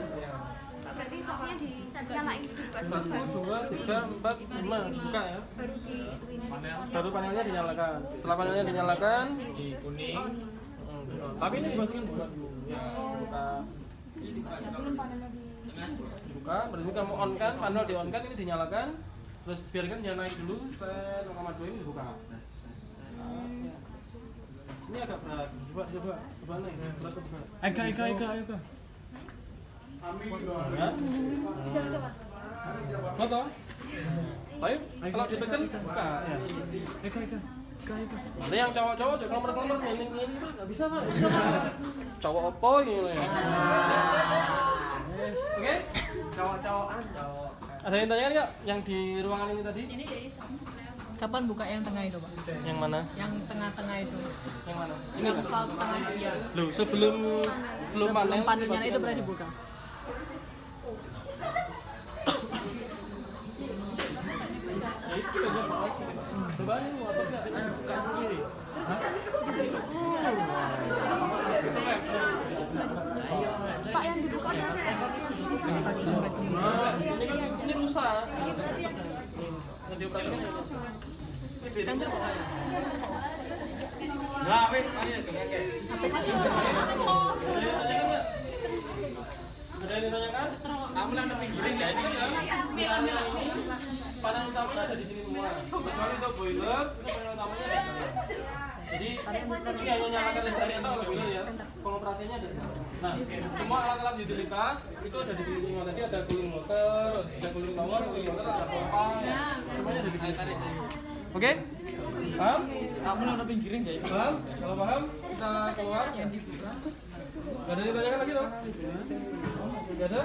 Berarti vaknya dinyalain dibuka dulu 1, 2, 3, 4, 5 buka ya. baru di ini. Baru panelnya dinyalakan. Setelah panelnya dinyalakan di kuning. Tapi ini dipastikan buka dulu. Ya, buka. Belum panelnya di Dibuka, berarti kamu on kan, panel di on kan ini dinyalakan. Terus biarkan dia naik dulu, set 0,2 ini dibuka. Ini agak berat. Coba naik. Berat atau berat? Eka. Ya. bisa Pak. Foto. Ayo, kalau ditekan buka ya. Eka. Ada yang cowok-cowok juga nomor ini nggak bisa Pak, nggak bisa Pak. Cowok opo gitu ya. Oke? Cowok-cowokan, cowok. Ada yang tanya nggak yang di ruangan ini tadi? Ini dari Kapan buka yang tengah itu, Pak? Yang mana? Yang tengah-tengah itu. Yang mana? Ini Yang kan? valve tengah iya. Loh, sebelum panel panelnya itu berarti dibuka. Coba ini mau apa nggak? Ini buka sendiri. Pak yang dibuka Nah, ini rusak. Yang dioperasikan ini. Ini beda sama saya. Nah, wes, mari ya, ada yang ditanyakan? Kamu yang lebih giring ya ini ya. Panel utamanya ada di sini semua. Kecuali untuk boiler, itu panel utamanya ada di sana. Jadi ini hanya nyalakan listrik atau boiler ya. Pengoperasiannya ada di sana. Nah, semua alat-alat utilitas itu ada di sini semua. Tadi ada cooling water, ada cooling tower, ada pompa, semuanya ada di sini. Oke? Paham? Kamu yang lebih giring ya. Paham? Kalau paham, kita keluar. Gak ada yang ditanyakan lagi dong? Gak ada?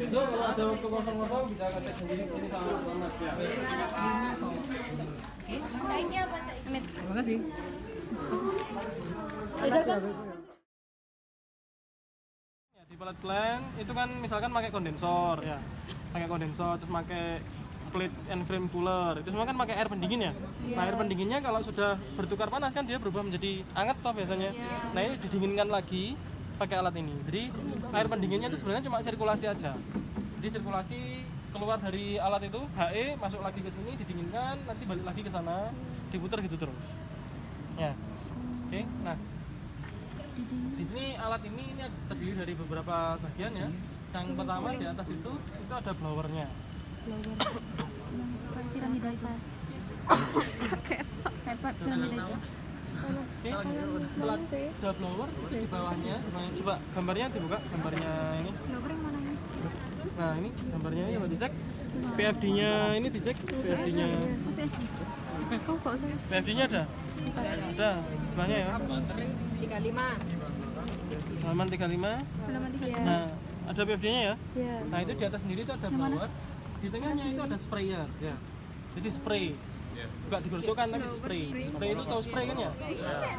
Besok kalau ada waktu kosong-kosong bisa ngecek sendiri sini sama Mas ya. Oke, Baiknya apa sih? terima kasih. Ya, di pellet plant itu kan misalkan pakai kondensor ya. Pakai kondensor terus pakai plate and frame cooler. Itu semua kan pakai air pendingin ya. Nah, air pendinginnya kalau sudah bertukar panas kan dia berubah menjadi hangat toh biasanya. Nah, ini didinginkan lagi pakai alat ini. Jadi air pendinginnya itu sebenarnya cuma sirkulasi aja. Jadi sirkulasi keluar dari alat itu, HE masuk lagi ke sini, didinginkan, nanti balik lagi ke sana, diputar gitu terus. Ya. Oke. Nah, di sini alat ini terdiri dari beberapa bagian ya. Yang pertama di atas itu ada blowernya. Piramida itu. Kayak piramida itu. Oke, setelah ada blower, di bawahnya, coba gambarnya dibuka, gambarnya ini. Blower yang mana ini? Nah ini gambarnya ini, coba dicek. PFD-nya ini dicek, PFD-nya. Kau kok usah. PFD-nya ada? Ada, sebelahnya ya. 35. Halaman 35. Halaman 3. Nah, ada PFD-nya ya. Iya. Nah itu di atas sendiri itu ada blower, di tengahnya itu ada sprayer ya. Jadi spray. Enggak digosokkan tapi spray. Spray itu tahu spray kan ya?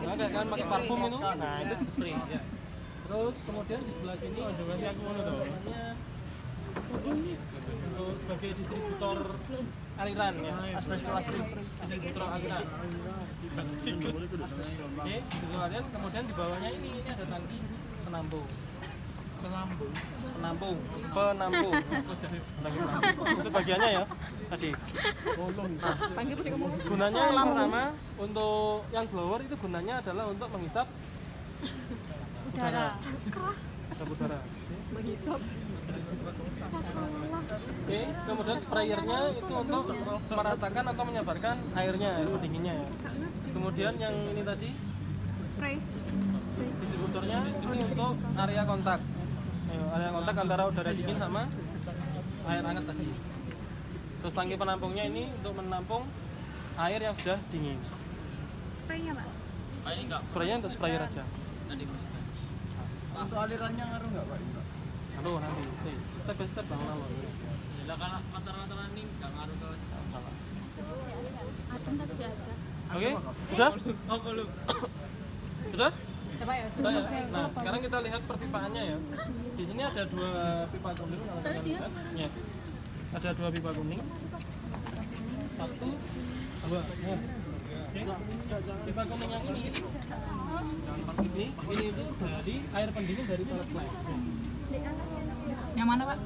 Nah, kayak kan pakai parfum itu. Nah, itu spray ya. Terus kemudian di sebelah sini ada yang mana tuh? Namanya untuk sebagai distributor aliran ya. Distributor aliran. Oke, kemudian di bawahnya ini ada tangki penampung. Penampung. Itu bagiannya ya tadi. Gunanya yang pertama untuk yang blower itu gunanya adalah untuk menghisap udara. Udara. Oke, kemudian sprayernya itu untuk meratakan atau menyebarkan airnya, air pendinginnya ya. Kemudian yang ini tadi Spray. distributornya ini untuk area kontak. Area kontak antara udara dingin sama air hangat tadi. Terus tangki penampungnya ini untuk menampung air yang sudah dingin. Spraynya, Pak. Ini enggak. Spraynya untuk sprayer aja. Nanti bersihkan. Untuk alirannya ngaruh nggak Pak? Halo nanti, step by step bang lalu. Ya karena mata-mata ini enggak ngaruh ke sistem. Adem tapi aja. Oke, sudah? Oh, belum. Sudah? Coba ya. Sudah ya? Nah, sekarang kita lihat perpipaannya ya. Di sini ada dua pipa kuning kalau kalian lihat. Ya. Ada dua pipa kuning. Satu, dua. Ya. Oke. Pipa kuning yang ini itu dari air pendingin dari pellet plant. Yang mana, Pak?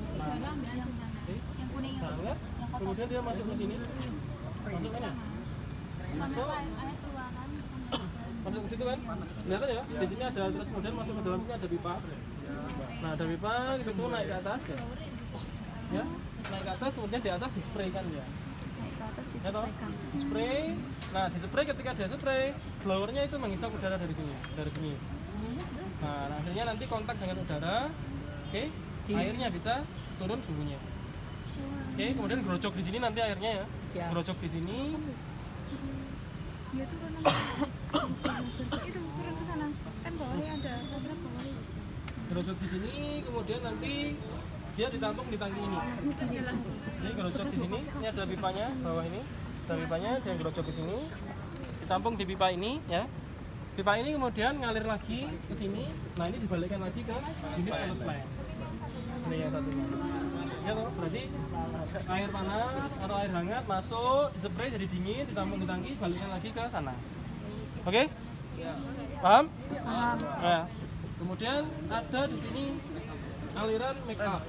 Yang kuning itu. Sangat. Kemudian dia masuk ke sini. Masuk kan ya? Masuk. Masuk ke situ kan? Kelihatan ya? Di sini ada, terus kemudian masuk ke dalam sini ada pipa. Nah, ada pipa itu naik ke atas ya. Ya, naik ke atas kemudian di atas dispray kan ya. Naik ke atas Ya toh? dispraykan. Spray. Nah, di spray ketika dia spray, blowernya itu menghisap udara dari sini. Nah, akhirnya nanti kontak dengan udara. Oke, airnya bisa turun suhunya. Oke, kemudian gerocok di sini nanti airnya ya. Ya. Gerocok di sini. Dia turun itu turun ke sana. Kan bawahnya ada tabrak bawahnya. Gerocok di sini, kemudian nanti dia ditampung di tangki ini. Jadi gerocok di sini, ini ada pipanya bawah ini. Ada pipanya, dia gerocok di sini. Ditampung di pipa ini ya. Pipa ini kemudian ngalir lagi ke sini. Nah, ini dibalikkan lagi ke unit pellet plant. Ini yang satunya. Ya toh, berarti air panas atau air hangat masuk, dispray jadi dingin, ditampung di tangki, balikkan lagi ke sana. Oke? Paham? Paham. Ya. Kemudian ada di sini aliran make up.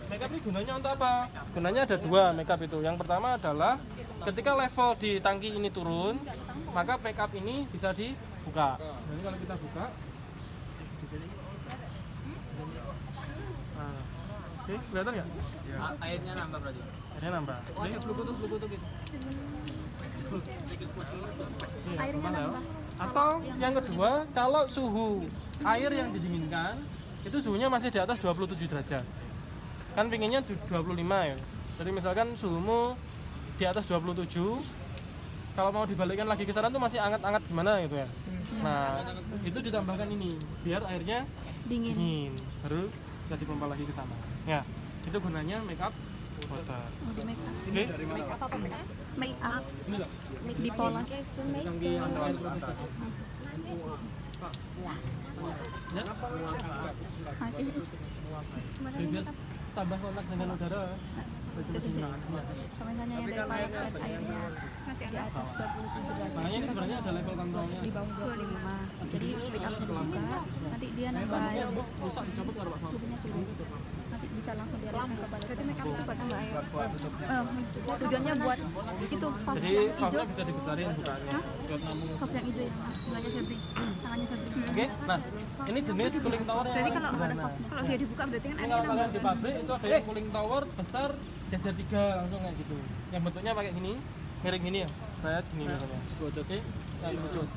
Make up ini gunanya untuk apa? Gunanya ada dua make up itu. Yang pertama adalah ketika level di tangki ini turun, maka make up ini bisa dibuka. Jadi kalau kita buka di sini. Nah, oke, kelihatan nggak? Airnya nambah berarti. Airnya nambah. Oh, ada bluetooth gitu. Iya, Airnya nambah ya. nambah. Atau yang kedua, kalau suhu air yang didinginkan itu suhunya masih di atas 27 derajat. Kan pinginnya 25 ya. Jadi misalkan suhumu di atas 27, kalau mau dibalikkan lagi ke sana tuh masih anget-anget gimana gitu ya. Nah, itu ditambahkan ini biar airnya Dingin. dingin, baru bisa dipompa lagi ke sana. Ya, itu gunanya make up water. Oh, di make up. Oke, Make up. ini loh. Dipoles. Tangki air proses. Ya, Ah, ini. biar tambah kontak dengan udara. Kalau misalnya yang dari pipe airnya di atas 27 derajat. Makanya ini sebenarnya ada level kontrolnya. Di bawah 25. Jadi pick up dibuka, nanti dia nambah air. Rusak dicopot karo Pak Sam. Suhunya turun. Nanti bisa langsung diarahkan ke balik. Berarti make up itu buat nambah air. Tujuannya buat itu valve Jadi yang hijau. valve-nya bisa dibesarin bukannya buat nampung. Valve yang hijau yang sebelahnya Febri. Tangannya Febri. Oke, nah ini jenis cooling tower yang Berarti kalau ada sederhana. kalau dia dibuka berarti kan Ini airnya kalau kalian nambah. di pabrik itu ada yang cooling tower besar geser 3 langsung kayak gitu. Yang bentuknya pakai gini, miring gini ya, kayak gini misalnya. Oke, yang lucut.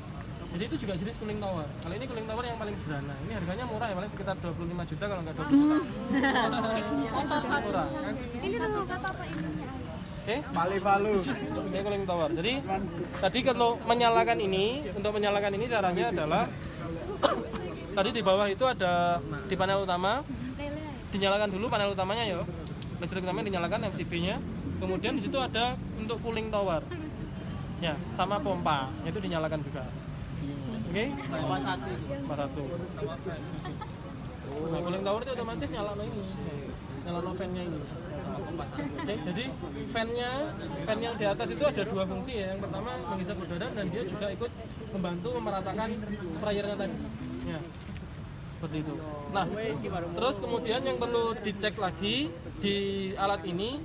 Jadi itu juga jenis cooling tower. Kalau ini cooling tower yang paling sederhana. Ini harganya murah ya, paling sekitar 25 juta kalau nggak 20 juta. Murah. Ini tuh apa ininya air? Oke, Palu. ini cooling tower. Jadi tadi kalau menyalakan ini, untuk menyalakan ini caranya adalah tadi di bawah itu ada di panel utama, dinyalakan dulu panel utamanya ya. Listrik utamanya dinyalakan MCB-nya. Kemudian di situ ada untuk cooling tower. Ya, sama pompa, itu dinyalakan juga. Oke? Pompa 1 itu. Pompa 1. Nah, cooling tower itu otomatis nyala ini. Nyala fan-nya ini. Oke, jadi fan yang di atas itu ada 2 fungsi ya. Yang pertama menghisap udara dan dia juga ikut membantu memeratakan sprayernya tadi. Ya. Seperti itu. Nah, terus kemudian yang perlu dicek lagi di alat ini,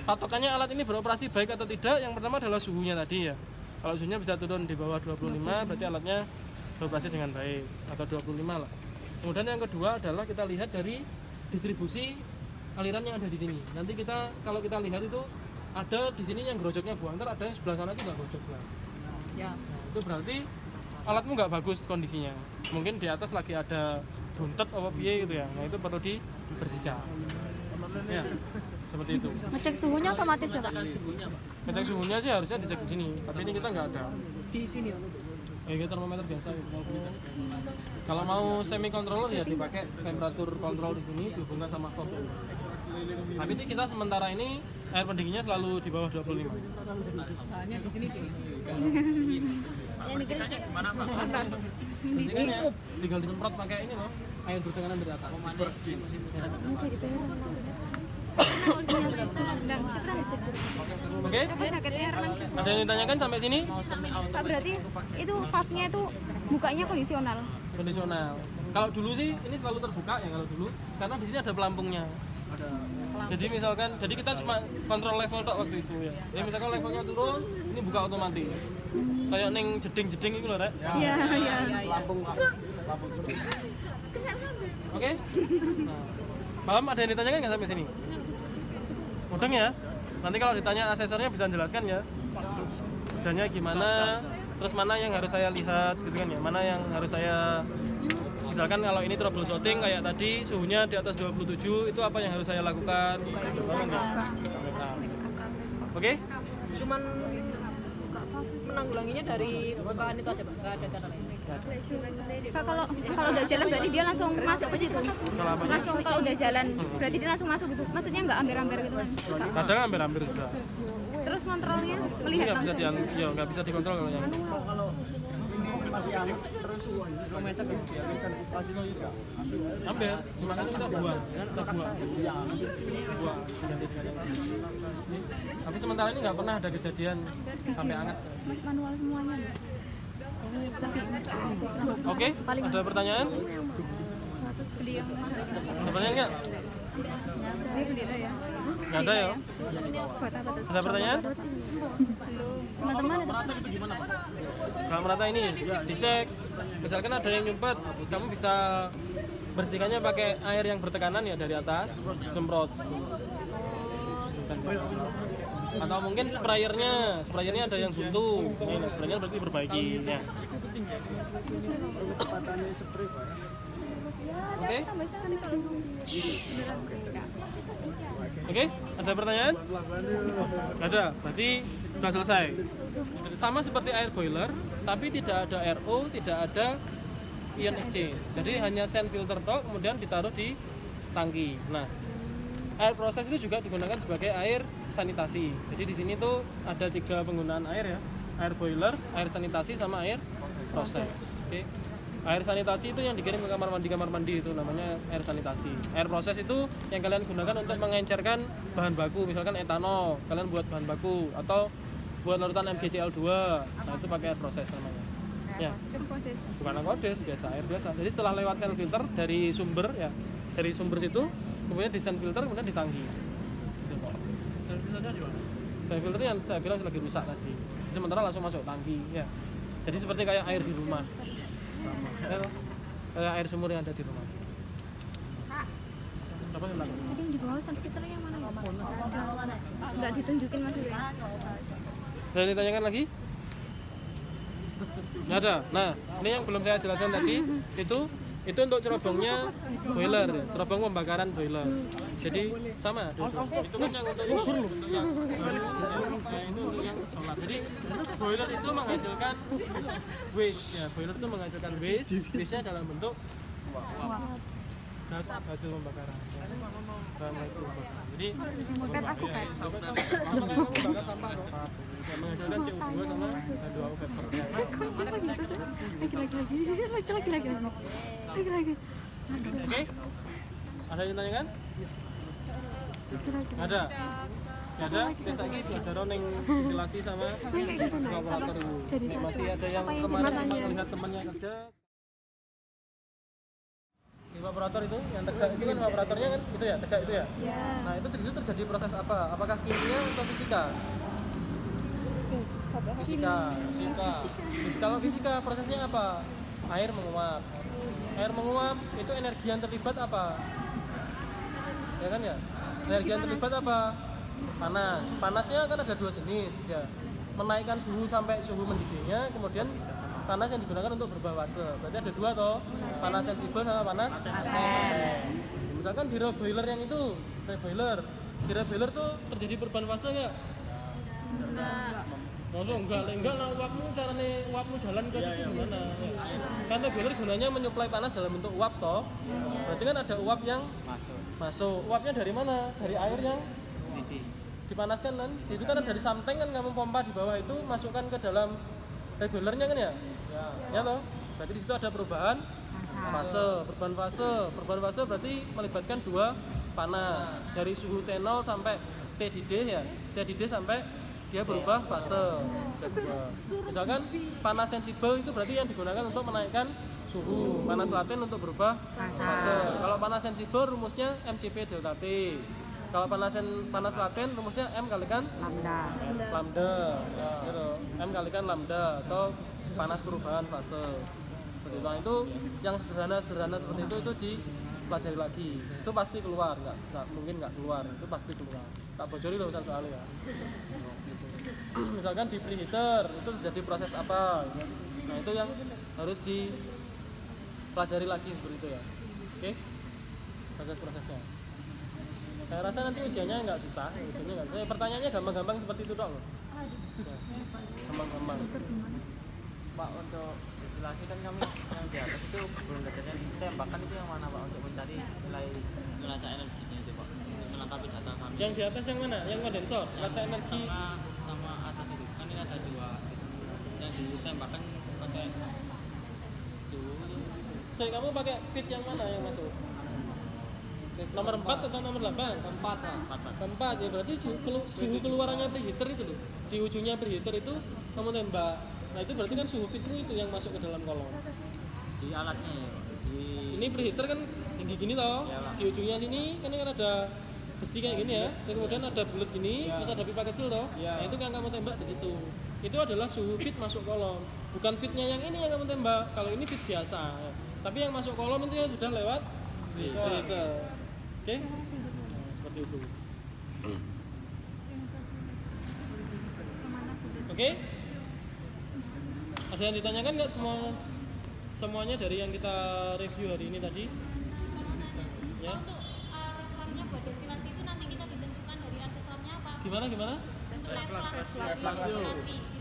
patokannya alat ini beroperasi baik atau tidak. Yang pertama adalah suhunya tadi ya. Kalau suhunya bisa turun di bawah 25, berarti alatnya beroperasi dengan baik, atau 25 lah. Kemudian yang kedua adalah kita lihat dari distribusi aliran yang ada di sini. Nanti kalau kita lihat itu ada di sini yang gerojoknya buang, ntar ada yang sebelah sana itu nggak gerojok lah. Ya. Itu berarti alatmu nggak bagus kondisinya. Mungkin di atas lagi ada buntet apa piye gitu ya. Nah itu perlu dibersihkan. Ya, seperti itu. Ngecek suhunya otomatis ya, Pak? Ngecek suhunya sih harusnya dicek di sini, tapi ini kita nggak ada. Di sini. Ini termometer biasa gitu. Kalau mau semi controller ya dipakai temperatur kontrol di sini dihubungkan sama valve. Tapi ini kita sementara ini air pendinginnya selalu di bawah 25. Soalnya di sini dingin. Yang dikira Pendinginnya tinggal disemprot pakai ini loh, air bertekanan dari atas. jadi bayar. Oke? Apa jaketnya langsung? Ada yang ditanyakan sampai sini? Pak, berarti itu valve-nya itu bukanya kondisional. Kondisional. Kalau dulu sih ini selalu terbuka ya kalau dulu, karena di sini ada pelampungnya. Jadi misalkan, jadi kita cuma kontrol level tok waktu itu ya. Ya misalkan levelnya turun, ini buka otomatis. Kayak neng jeding-jeding itu loh, Rek. Iya, iya. Lampung sepi. Oke? Nah, malam ada yang ditanyakan nggak sampai sini? Mudeng ya? Nanti kalau ditanya asesornya bisa jelaskan ya. Misalnya gimana, terus mana yang harus saya lihat gitu kan ya, mana yang harus saya, misalkan kalau ini troubleshooting kayak tadi suhunya di atas 27 itu apa yang harus saya lakukan gitu kan ya. Oke? Cuman menanggulanginya dari bukaan itu aja, Pak. Enggak ada cara lain. Pak, kalau udah jalan berarti dia langsung masuk ke situ. Langsung kalau udah jalan berarti dia langsung masuk gitu. Maksudnya nggak ambil-ambil gitu kan? Nggak. Kadang hampir-hampir sudah. Terus kontrolnya Ini melihat nggak bisa langsung. ya nggak bisa dikontrol kalau yang ini. Kalau ini masih hangat terus kilometer dialirkan lagi enggak? Hampir, makanya kita buang. Buang. Tapi sementara ini nggak pernah ada kejadian sampai hangat. Manual semuanya. Tapi Oke, ada pertanyaan? beli yang Ada pertanyaan nggak? ini bendera ya. Nggak ada ya? Buat apa tuh? Ada pertanyaan? Teman-teman ada Kalau merata ini dicek, misalkan ada yang nyumpet, kamu bisa bersihkannya pakai air yang bertekanan ya dari atas, semprot. Atau mungkin sprayernya ada yang buntu. Ini sprayernya berarti diperbaiki ya. Kecepatannya spray Pak. Oke? Oke, ada pertanyaan? Ada, berarti sudah selesai. Sama seperti air boiler, tapi tidak ada RO, tidak ada ion exchange. Jadi hanya sand filter tok, kemudian ditaruh di tangki. Nah, air proses itu juga digunakan sebagai air sanitasi. Jadi di sini tuh ada 3 penggunaan air ya, air boiler, air sanitasi, sama air proses. Oke. Air sanitasi itu yang dikirim ke kamar mandi itu namanya air sanitasi. Air proses itu yang kalian gunakan untuk mengencerkan bahan baku, misalkan etanol, kalian buat bahan baku atau buat larutan MgCl2. Nah, itu pakai air proses namanya. Ya. Bukan kodes, biasa air biasa. Jadi setelah lewat sand filter dari sumber ya, dari sumber situ kemudian di sand filter kemudian di tangki. Gitu kok. Sand filternya di mana? Sand filter yang saya bilang lagi rusak tadi. Sementara langsung masuk tangki ya. Jadi seperti kayak air di rumah. Sama. Kayak air sumur yang ada di rumah. Apa yang lain? Jadi yang di bawah sand filter yang mana ya? Nggak ditunjukin maksudnya. Ada yang ditanyakan lagi? Nggak ada. Nah, ini yang belum saya jelaskan tadi itu untuk cerobongnya boiler ya, cerobong pembakaran boiler. Jadi sama, itu kan yang untuk ini, untuk yang itu untuk yang solar. Jadi boiler itu menghasilkan waste ya, boiler itu menghasilkan waste-nya dalam bentuk gas hasil pembakaran. Jadi aku kayak membakar sampah yang menghasilkan CO2 sama H2O vapor. Lagi. Oke? Ada yang tanyakan? Ada? Ada? Kita lagi belajar ning ventilasi sama evaporator itu. Masih ada yang kemarin melihat temannya kerja. Evaporator itu yang tegak itu kan evaporatornya kan itu ya, tegak itu ya. Nah, itu di situ terjadi proses apa? Apakah kimia atau fisika? Kalau fisika prosesnya apa? Air menguap. Air menguap itu energi yang terlibat apa? Ya kan ya? Energi yang terlibat apa? Panas. Panasnya kan ada 2 jenis ya. Menaikkan suhu sampai suhu mendidihnya, kemudian panas yang digunakan untuk berubah fase. Berarti ada 2 toh, panas sensibel sama panas laten. Misalkan di boiler yang itu, boiler. Di boiler tuh terjadi perubahan fase enggak? Enggak lah, uapmu jalan ke situ gimana? Karena boiler gunanya menyuplai panas dalam bentuk uap toh. Berarti kan ada uap yang masuk. Uapnya dari mana? Dari air yang dipanaskan kan? Itu kan dari samping kan kamu pompa di bawah itu masukkan ke dalam boilernya kan ya? Ya toh. Berarti di situ ada perubahan fase. Perubahan fase berarti melibatkan 2 panas dari suhu T0 sampai T di D ya. T di D sampai dia berubah fase. Misalkan panas sensibel itu berarti yang digunakan untuk menaikkan suhu. Panas laten untuk berubah fase. Kalau panas sensibel rumusnya MCP delta T. Kalau panas laten rumusnya M kalikan lambda. Gitu. M kalikan lambda atau panas perubahan fase. Seperti itu. Nah, itu yang sederhana seperti itu dipelajari lagi. Itu pasti keluar, nggak mungkin nggak keluar. Itu pasti keluar. Tak bocori loh soalnya ya. Misalkan di preheater itu terjadi proses apa? Nah, itu yang harus dipelajari lagi seperti itu ya. Oke? Proses-prosesnya. Saya rasa nanti ujiannya nggak susah, pertanyaannya gampang-gampang seperti itu dong. Gampang-gampang. Pak, untuk destilasi kan kami yang di atas itu belum belajarnya tembakan itu yang mana Pak untuk mencari nilai lacak energinya itu Pak, melengkapi data kami. Yang di atas yang mana? Yang kondensor, lacak energi sama atas itu kan ini ada 2 yang ditembakkan pakai suhu itu. Kamu pakai feed yang mana yang masuk? Nomor 4 atau nomor 8? Keempat ya, berarti suhu keluarannya preheater itu loh. Di ujungnya preheater itu kamu tembak. Nah, itu berarti kan suhu feedmu itu yang masuk ke dalam kolom. Di alatnya ya. Ini preheater kan tinggi gini toh. Ya, di ujungnya sini kan ada besi kayak gini ya. Dan kemudian ada bulat gini, terus ada pipa kecil toh. Nah, itu kan kamu tembak di situ. Itu adalah suhu feed masuk kolom. Bukan feednya yang ini yang kamu tembak. Kalau ini feed biasa. Tapi yang masuk kolom itu yang sudah lewat preheater. Oke? Seperti itu. Oke? Ada yang ditanyakan nggak semuanya dari yang kita review hari ini tadi? Gimana?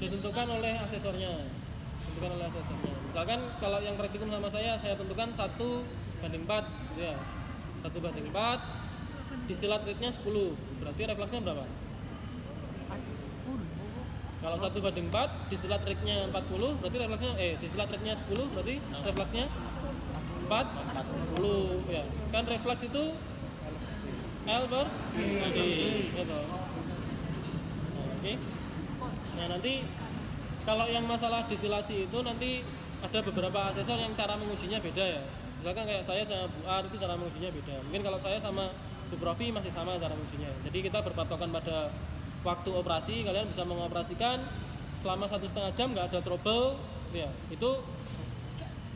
Ditentukan oleh asesornya. Misalkan kalau yang praktikum sama saya tentukan 1:4 gitu ya. 1:4, distilat rate-nya 10. Berarti refleksnya berapa? Kalau 1:4, distilat rate-nya 40, berarti refleksnya distilat rate-nya 10, berarti refleksnya 40 ya. Kan refleks itu L per D gitu. Oke. Nah, nanti kalau yang masalah distilasi itu nanti ada beberapa asesor yang cara mengujinya beda ya. Misalkan kayak saya sama Bu Ar itu cara mengujinya beda. Mungkin kalau saya sama Bu Profi masih sama cara mengujinya. Jadi kita berpatokan pada waktu operasi, kalian bisa mengoperasikan selama 1,5 jam nggak ada trouble ya. Itu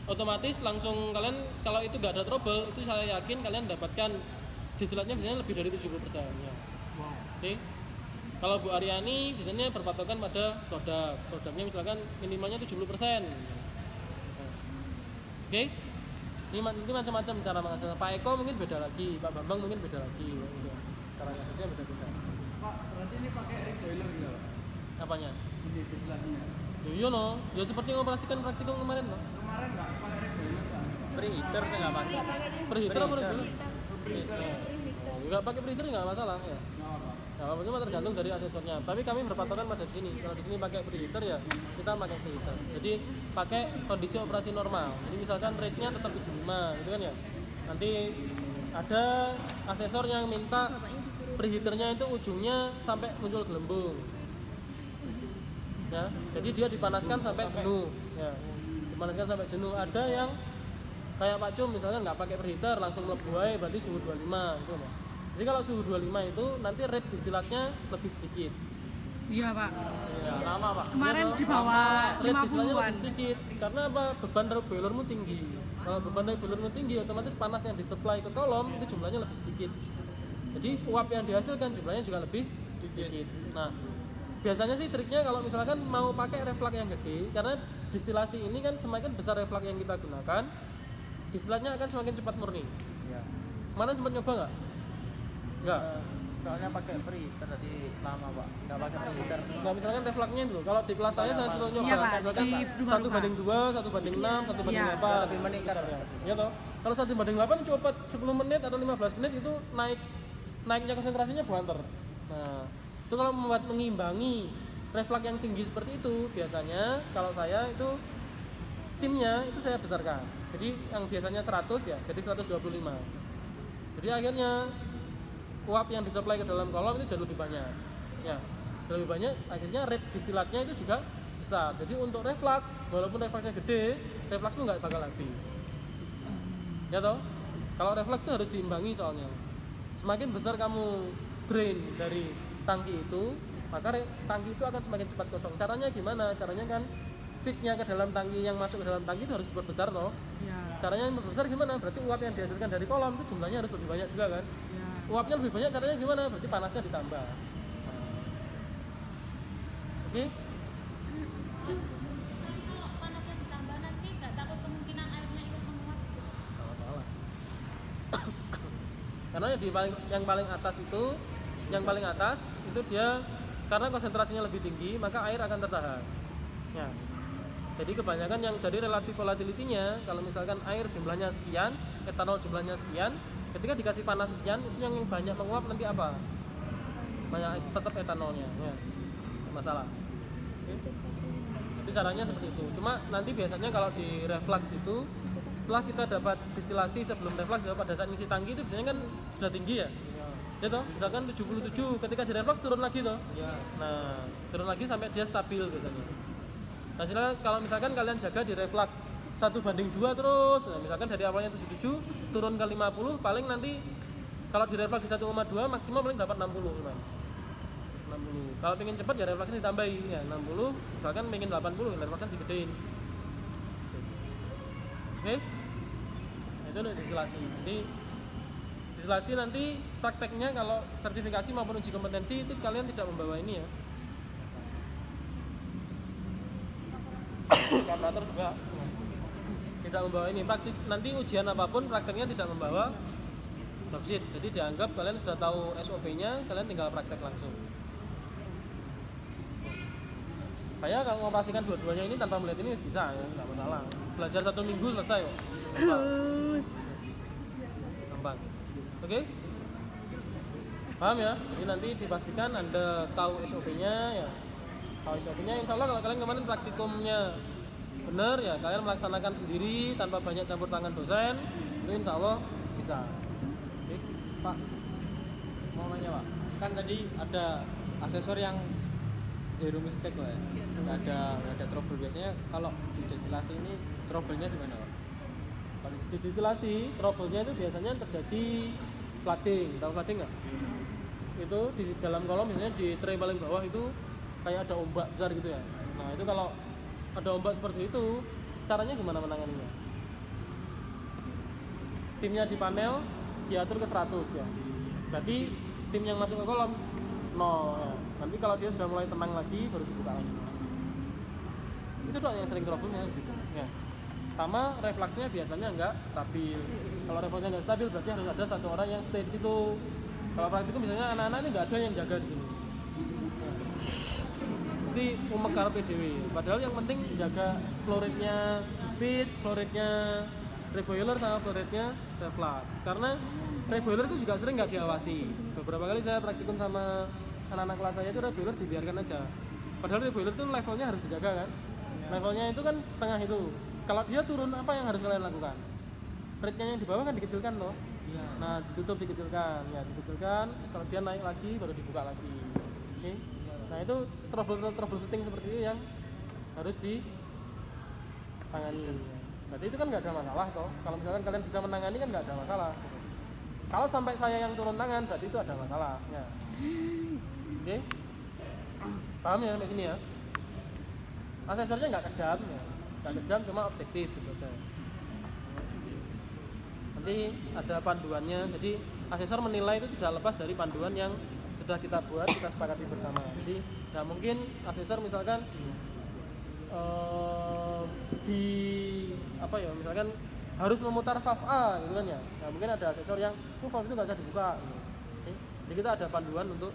otomatis langsung kalian kalau itu nggak ada trouble, itu saya yakin kalian dapatkan distilatnya biasanya lebih dari 70% ya. Oke. Kalau Bu Aryani biasanya berpatokan pada produknya misalkan minimalnya 70%. Oke. Ini macam-macam cara mengasesnya. Pak Eko mungkin beda lagi, Pak Bambang mungkin beda lagi. Cara mengasesnya beda-beda. Pak, berarti ini pakai air boiler gitu? Apanya? Ini distilasinya. Iya no, ya seperti mengoperasikan praktikum kemarin no. Kemarin nggak pakai air boiler kan? Preheater saya nggak pakai. Preheater apa Preheater. preheater? Nggak pakai preheater nggak masalah ya. Nah, cuma tergantung dari asesornya. Tapi kami berpatokan pada di sini. Kalau di sini pakai preheater ya, kita pakai preheater. Jadi pakai kondisi operasi normal. Jadi misalkan rate-nya tetap 75, gitu kan ya. Nanti ada asesor yang minta preheaternya itu ujungnya sampai muncul gelembung. Ya, jadi dia dipanaskan sampai jenuh. Ya, dipanaskan sampai jenuh. Ada yang kayak Pak Cum misalnya nggak pakai preheater, langsung mlebu ae berarti suhu 25 gitu loh. Jadi kalau suhu 25 itu nanti rate distilatnya lebih sedikit. Iya pak. Ya, Lama Pak. Kemarin Iya, di bawah rate distilatnya 50-an. lebih sedikit. Karena apa? Beban dari boilermu tinggi. Kalau beban dari boilermu tinggi, otomatis panas yang disuplai ke kolom itu jumlahnya lebih sedikit. Jadi uap yang dihasilkan jumlahnya juga lebih sedikit. Nah, biasanya sih triknya kalau misalkan mau pakai reflux yang gede, karena distilasi ini kan semakin besar reflux yang kita gunakan, distilatnya akan semakin cepat murni. Iya. Mana sempat nyoba nggak? Nggak. Soalnya pakai preheater tadi lama Pak. Nggak pakai preheater. Nah, misalkan refluxnya dulu. Kalau di kelas saya suruh nyoba. Iya, Pak, Misalkan di rumah-rumah. 1:2, 1:6, 1:8. Iya. Lebih meningkat ya. Ya toh. Kalau 1:8 coba 10 menit atau 15 menit itu naiknya konsentrasinya buanter. Nah, itu kalau membuat mengimbangi reflux yang tinggi seperti itu, biasanya kalau saya itu steamnya itu saya besarkan. Jadi yang biasanya 100 ya, jadi 125. Jadi akhirnya uap yang disuplai ke dalam kolom itu jauh lebih banyak. Ya, jauh lebih banyak. Akhirnya rate distilatnya itu juga besar. Jadi untuk reflux, walaupun refluxnya gede, reflux itu nggak bakal habis. Ya toh? Kalau reflux itu harus diimbangi soalnya. Semakin besar kamu drain dari tangki itu, maka tangki itu akan semakin cepat kosong. Caranya gimana? Caranya kan feed-nya ke dalam tangki yang masuk ke dalam tangki itu harus diperbesar toh. Iya. Caranya yang diperbesar gimana? Berarti uap yang dihasilkan dari kolom itu jumlahnya harus lebih banyak juga kan? Iya. Uapnya lebih banyak, caranya gimana? Berarti panasnya ditambah. Oke? Kalau panasnya ditambah nanti nggak takut kemungkinan airnya ikut menguap. Karena yang paling atas itu dia karena konsentrasinya lebih tinggi, maka air akan tertahan. Ya. Jadi kebanyakan yang dari relatif volatility-nya, kalau misalkan air jumlahnya sekian, etanol jumlahnya sekian, ketika dikasih panas sekian, itu yang banyak menguap nanti apa? Banyak tetap etanolnya, ya. Masalah. Oke. Itu caranya seperti itu. Cuma nanti biasanya kalau di reflux itu setelah kita dapat distilasi sebelum reflux ya, pada saat ngisi tangki itu biasanya kan sudah tinggi ya. Ya toh, misalkan 77 ketika di reflux turun lagi toh. Iya. Nah, turun lagi sampai dia stabil biasanya. Nah, kalau misalkan kalian jaga di reflux 1:2 terus, nah, misalkan dari awalnya 77 turun ke 50, paling nanti kalau di reflux di 1,2 maksimal paling dapat 60 cuman. 60. Kalau pengen cepat ya refluxnya ditambahin ya 60, misalkan pengen 80 refluxnya digedein. Oke? Nah, itu untuk distilasi. Jadi distilasi nanti prakteknya kalau sertifikasi maupun uji kompetensi itu kalian tidak membawa ini ya. Karburator juga tidak membawa ini. Praktik nanti ujian apapun prakteknya tidak membawa bauksit. Jadi dianggap kalian sudah tahu SOP-nya, kalian tinggal praktek langsung. Saya kalau mengoperasikan dua-duanya ini tanpa melihat ini bisa ya, nggak masalah. Belajar 1 minggu selesai kok. Gampang. Oke? Paham ya? Jadi nanti dipastikan Anda tahu SOP-nya ya. Tahu SOP-nya, insya Allah kalau kalian kemarin praktikumnya benar ya, kalian melaksanakan sendiri tanpa banyak campur tangan dosen, itu insya Allah bisa. Oke? Pak, mau nanya Pak, kan tadi ada asesor yang zero mistake Pak ya? Nggak ada trouble. Biasanya kalau di destilasi ini trouble-nya di mana Pak? Di destilasi, trouble-nya itu biasanya terjadi flooding. Tahu flooding nggak? Itu di dalam kolom misalnya di tray paling bawah itu kayak ada ombak besar gitu ya. Nah itu kalau ada ombak seperti itu, caranya gimana menanganinya? Steamnya di panel diatur ke 100 ya. Berarti steam yang masuk ke kolom 0 ya. Nanti kalau dia sudah mulai tenang lagi baru dibuka lagi. Itu doang yang sering trouble-nya gitu ya. Sama refleksnya biasanya enggak stabil. Kalau refleksnya enggak stabil berarti harus ada satu orang yang stay di situ. Kalau praktikum misalnya anak-anak ini enggak ada yang jaga di sini. Mesti umekar PDW. Padahal yang penting jaga flow rate-nya feed, flow rate-nya reboiler sama flow rate-nya reflux. Karena reboiler itu juga sering nggak diawasi. Beberapa kali saya praktikum sama anak-anak kelas saya itu reboiler dibiarkan aja. Padahal reboiler itu levelnya harus dijaga kan. Levelnya itu kan setengah itu. Kalau dia turun apa yang harus kalian lakukan? Rate-nya yang di bawah kan dikecilkan loh. Nah ditutup dikecilkan, ya dikecilkan. Kalau dia naik lagi baru dibuka lagi. Oke. Nah itu troubleshooting seperti itu yang harus ditangani. Berarti itu kan nggak ada masalah toh. Kalau misalkan kalian bisa menangani kan nggak ada masalah. Kalau sampai saya yang turun tangan berarti itu ada masalah. Ya. Oke. Paham ya sampai sini ya? Asesornya nggak kejam ya. Nggak kejam cuma objektif gitu aja. Nanti ada panduannya. Jadi asesor menilai itu tidak lepas dari panduan yang sudah kita buat, kita sepakati bersama. Jadi nggak mungkin asesor misalkan di apa ya, misalkan harus memutar valve A gitu kan ya. Nah, mungkin ada asesor yang valve itu nggak bisa dibuka gitu. Oke. Jadi kita ada panduan untuk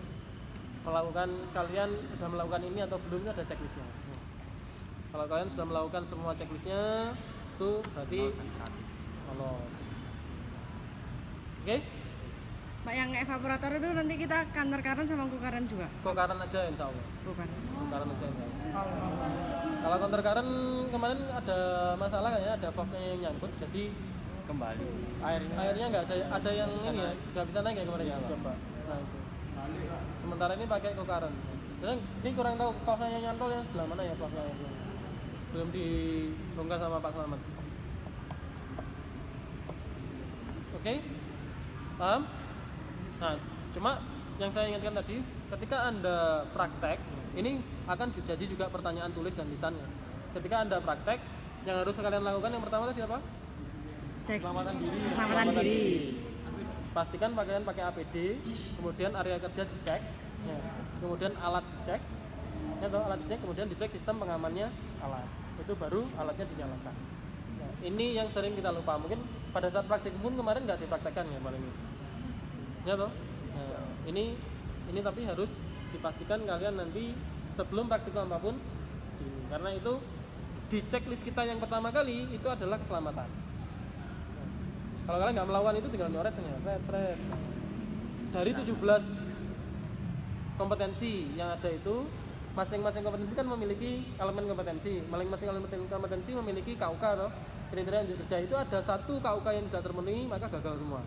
melakukan, kalian sudah melakukan ini atau belum, itu ada checklistnya. Kalau kalian sudah melakukan semua checklistnya itu berarti lolos. Oke? Pak, yang evaporator itu nanti kita counter current sama current juga? Current aja insya Allah. Bukan. Current aja insya Allah. Kalau counter current kemarin ada masalah kayaknya, ada valve-nya yang nyangkut, jadi Kembali. airnya nggak ada yang ini ya, nggak bisa naik ya kemarin ya, coba. Nah itu. Sementara ini pakai current. Dan ini kurang tahu valve-nya yang nyantol yang sebelah mana ya valve-nya itu. Belum dibongkar sama Pak Slamet. Oke? Paham? Nah, cuma yang saya ingatkan tadi, ketika Anda praktek, ini akan jadi juga pertanyaan tulis dan lisannya. Ketika Anda praktek, yang harus kalian lakukan yang pertama tadi apa? Cek. Keselamatan diri. Keselamatan diri. Pastikan pakaian pakai APD, kemudian area kerja dicek, ya. Kemudian alat dicek, ya, alat dicek, kemudian dicek sistem pengamannya alat. Itu baru alatnya dinyalakan. Nah, ini yang sering kita lupa. Mungkin pada saat praktikum pun kemarin nggak dipraktekkan ya paling ini. Ya toh. Nah, ini tapi harus dipastikan kalian nanti sebelum praktikum apapun, karena itu di checklist kita yang pertama kali itu adalah keselamatan. Nah, kalau kalian nggak melakukan itu tinggal nyoret ya, seret. Dari 17 kompetensi yang ada itu, masing-masing kompetensi kan memiliki elemen kompetensi. Masing-masing elemen kompetensi memiliki KUK atau kriteria unjuk kerja. Itu ada satu KUK yang tidak terpenuhi, maka gagal semua.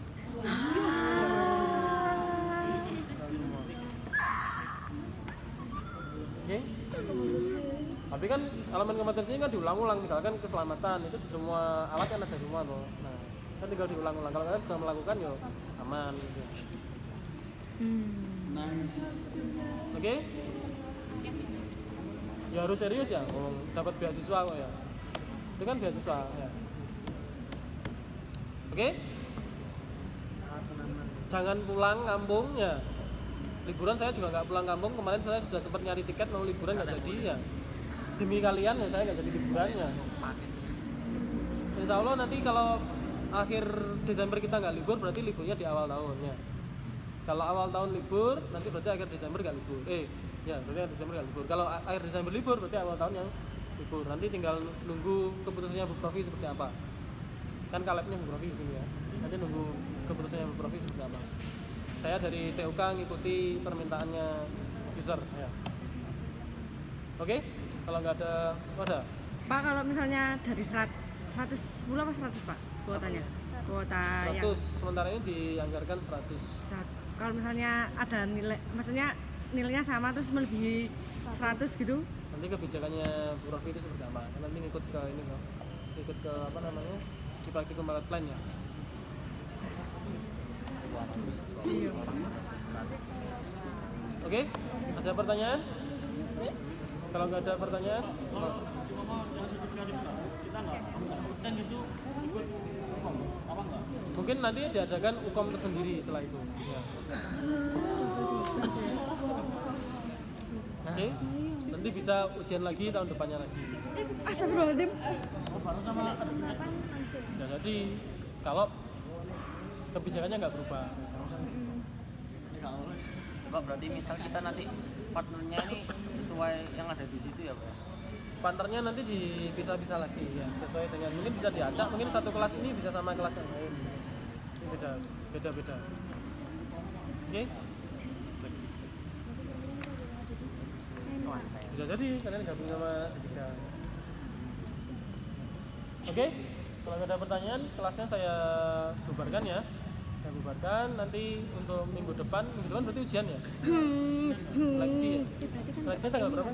Oke? Tapi kan elemen kompetensinya kan diulang-ulang, misalkan keselamatan itu di semua alat kan ada semua tuh. Nah, kan tinggal diulang-ulang. Kalau kalian sudah melakukan ya aman gitu. Oke? Ya harus serius ya, dapat beasiswa kok ya. Itu kan beasiswa ya. Oke? Jangan pulang kampung ya. Liburan saya juga nggak pulang kampung. Kemarin saya sudah sempat nyari tiket mau liburan nggak jadi ya. Demi kalian ya saya nggak jadi liburannya. Insya Allah nanti kalau akhir Desember kita nggak libur berarti liburnya di awal tahun ya. Kalau awal tahun libur nanti berarti akhir Desember nggak libur. Ya, berarti akhir Desember nggak libur. Kalau akhir Desember libur, berarti awal tahun yang libur. Nanti tinggal nunggu keputusannya Bu Profi seperti apa. Kan kalebnya Bu Profi di sini ya. Nanti nunggu keputusannya Bu Profi seperti apa. Saya dari TUK ngikuti permintaannya user. Ya. Oke? Kalau nggak ada, ada. Pak, kalau misalnya dari 110 apa 100 Pak kuotanya? Kuota 100, yang sementara ini dianggarkan 100. 100. Kalau misalnya ada nilai, maksudnya nilainya sama terus melebihi 100 gitu? Nanti kebijakannya Bu Rofi itu seperti apa? Nanti ngikut ke ini kok. Ikut ke apa namanya? Di praktikum pilot plan ya. Iya. Oke? Ada pertanyaan? Kalau nggak ada pertanyaan, mungkin nanti diadakan UKOM tersendiri setelah itu. Ya. Oke? Nanti bisa ujian lagi tahun depannya lagi. Astagfirullahaladzim. Ya, jadi kalau kebijakannya nggak berubah. Pak, berarti misal kita nanti partnernya ini sesuai yang ada di situ ya Pak? Partnernya nanti dipisah-pisah lagi ya, sesuai dengan mungkin bisa diacak, mungkin satu kelas ini bisa sama kelas yang lain. Ini beda-beda. Oke? Bisa jadi kalian gabung sama ketiga. Oke? Kalau nggak ada pertanyaan, kelasnya saya bubarkan ya. Saya bubarkan, nanti untuk minggu depan berarti ujian ya? Seleksi ya? Seleksinya tanggal berapa?